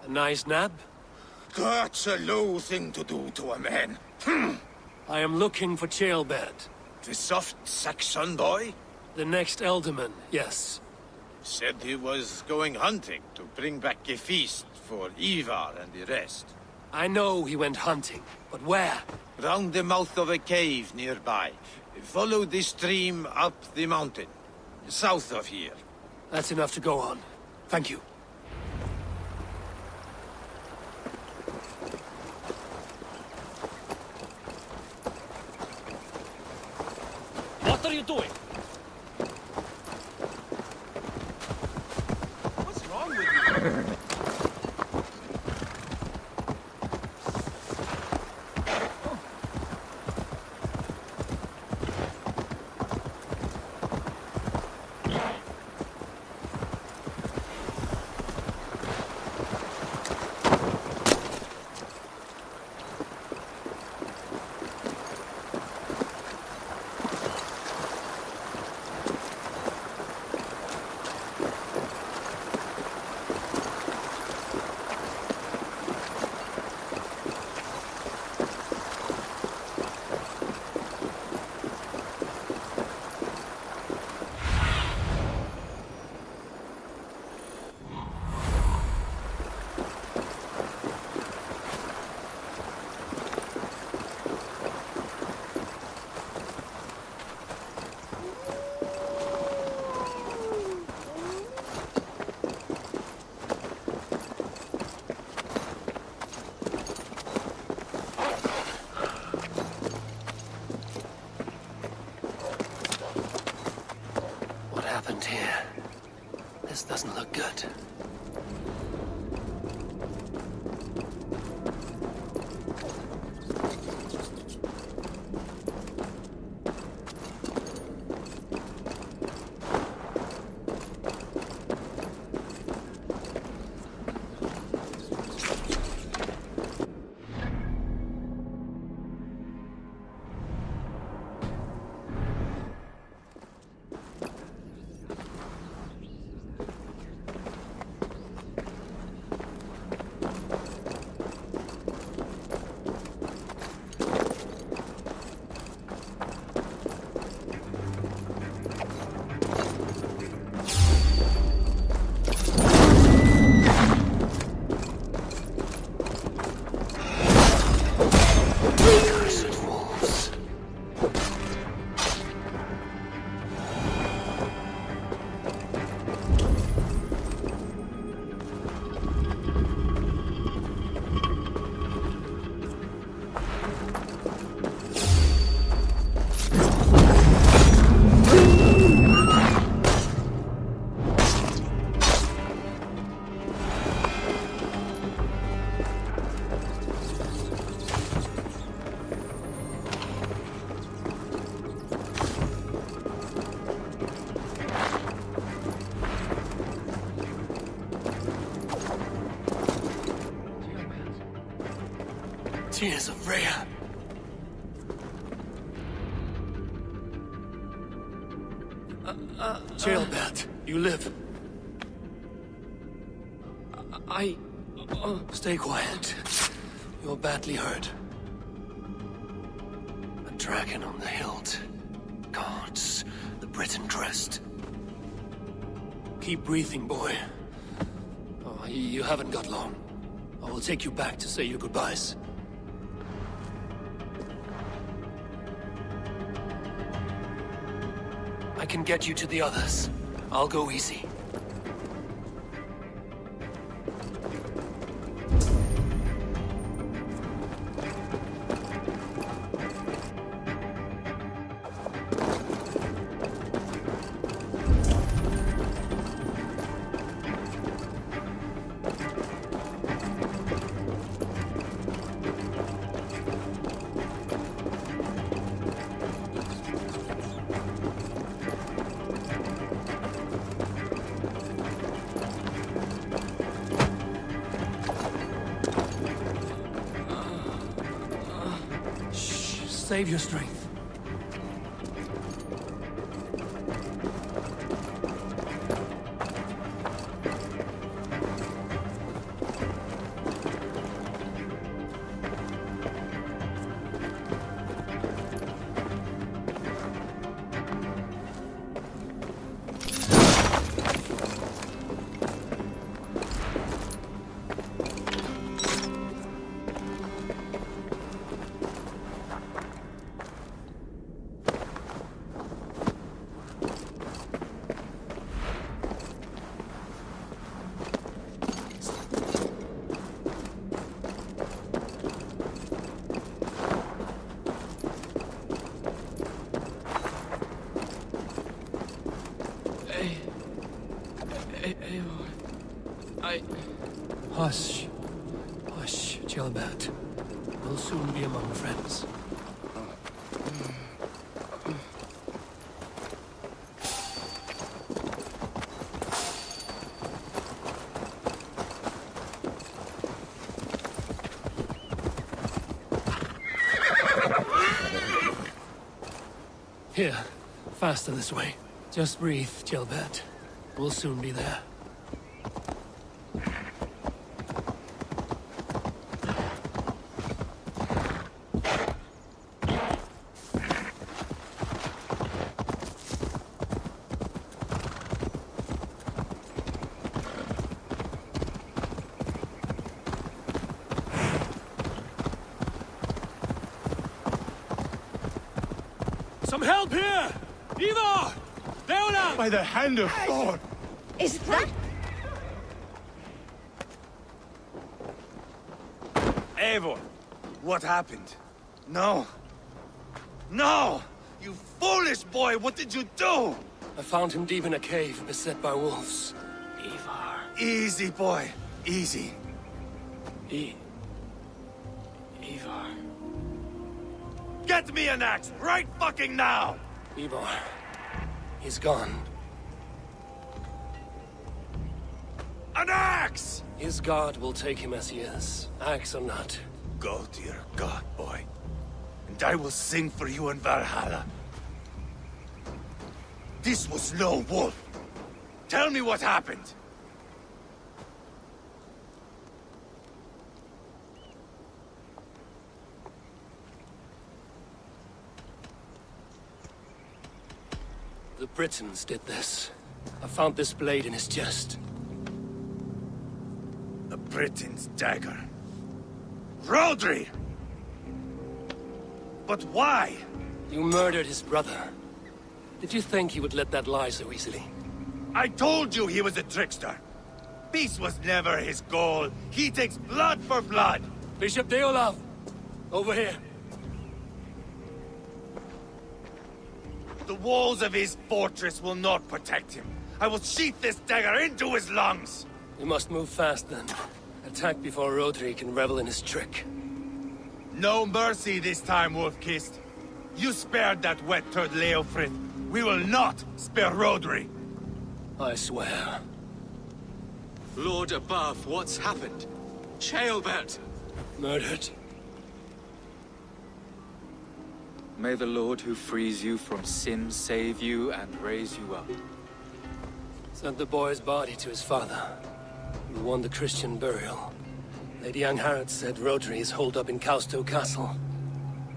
[SPEAKER 2] A nice nap?
[SPEAKER 16] That's a low thing to do to a man.
[SPEAKER 2] I am looking for Ceolbert.
[SPEAKER 16] The soft Saxon boy?
[SPEAKER 2] The next Elderman, yes.
[SPEAKER 16] Said he was going hunting to bring back a feast for Ivar and the rest.
[SPEAKER 2] I know he went hunting, but where?
[SPEAKER 16] Round the mouth of a cave nearby. Follow the stream up the mountain. South of here.
[SPEAKER 2] That's enough to go on. Thank you.
[SPEAKER 19] What are you doing?
[SPEAKER 3] What's wrong with you?
[SPEAKER 2] Here. This doesn't look good. Tears of Rhea. Ceolbert, you live. Stay quiet. You're badly hurt. A dragon on the hilt. Guards, the Briton crest. Keep breathing, boy. Oh, you haven't got long. I will take you back to say your goodbyes. I can get you to the others. I'll go easy. Save your strength. Hush. Hush, Gilbert. We'll soon be among friends. Here, faster this way. Just breathe, Gilbert. We'll soon be there. Some help here! Ivar! Leona!
[SPEAKER 12] By the hand of Thor!
[SPEAKER 18] Is that...
[SPEAKER 12] Eivor, what happened? No. No! You foolish boy, what did you do?
[SPEAKER 2] I found him deep in a cave, beset by wolves. Ivar.
[SPEAKER 12] Easy, boy. Easy.
[SPEAKER 2] Ivar.
[SPEAKER 12] Get me an axe, right fucking now!
[SPEAKER 2] Ivar. He's gone.
[SPEAKER 12] An axe!
[SPEAKER 2] His god will take him as he is, axe or not.
[SPEAKER 12] Go to your god, boy. And I will sing for you in Valhalla. This was no wolf. Tell me what happened.
[SPEAKER 2] The Britons did this. I found this blade in his chest.
[SPEAKER 12] The Briton's dagger. Rodri! But why?
[SPEAKER 2] You murdered his brother. Did you think he would let that lie so easily?
[SPEAKER 12] I told you he was a trickster. Peace was never his goal. He takes blood for blood.
[SPEAKER 2] Bishop Deolav! Over here.
[SPEAKER 12] The walls of his fortress will not protect him. I will sheath this dagger into his lungs.
[SPEAKER 2] We must move fast then. Attack before Rodri can revel in his trick.
[SPEAKER 12] No mercy this time, Wolf-Kissed. You spared that wet turd Leofrith. We will not spare Rodri.
[SPEAKER 2] I swear.
[SPEAKER 15] Lord above, what's happened? Ceolbert!
[SPEAKER 2] Murdered.
[SPEAKER 15] May the Lord who frees you from sin save you and raise you up.
[SPEAKER 2] Sent the boy's body to his father. Who won the Christian burial. Lady Angharad said Rodri is holed up in Causto Castle.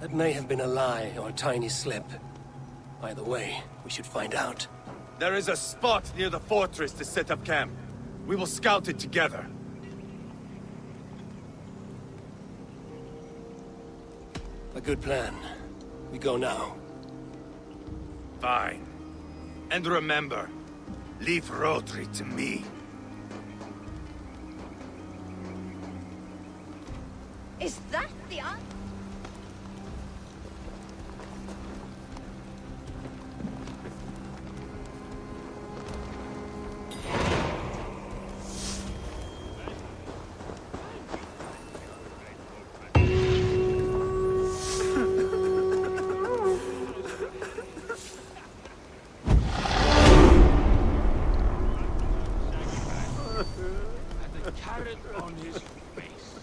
[SPEAKER 2] That may have been a lie or a tiny slip. Either way, we should find out.
[SPEAKER 12] There is a spot near the fortress to set up camp. We will scout it together.
[SPEAKER 2] A good plan. We go now.
[SPEAKER 12] Fine. And remember, leave Rodri to me.
[SPEAKER 18] Is that the answer?
[SPEAKER 19] Carrot on his face.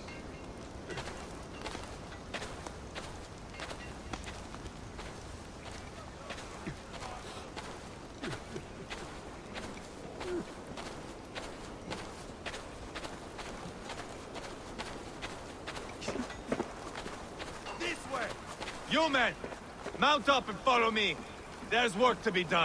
[SPEAKER 12] This way! You men, mount up and follow me. There's work to be done.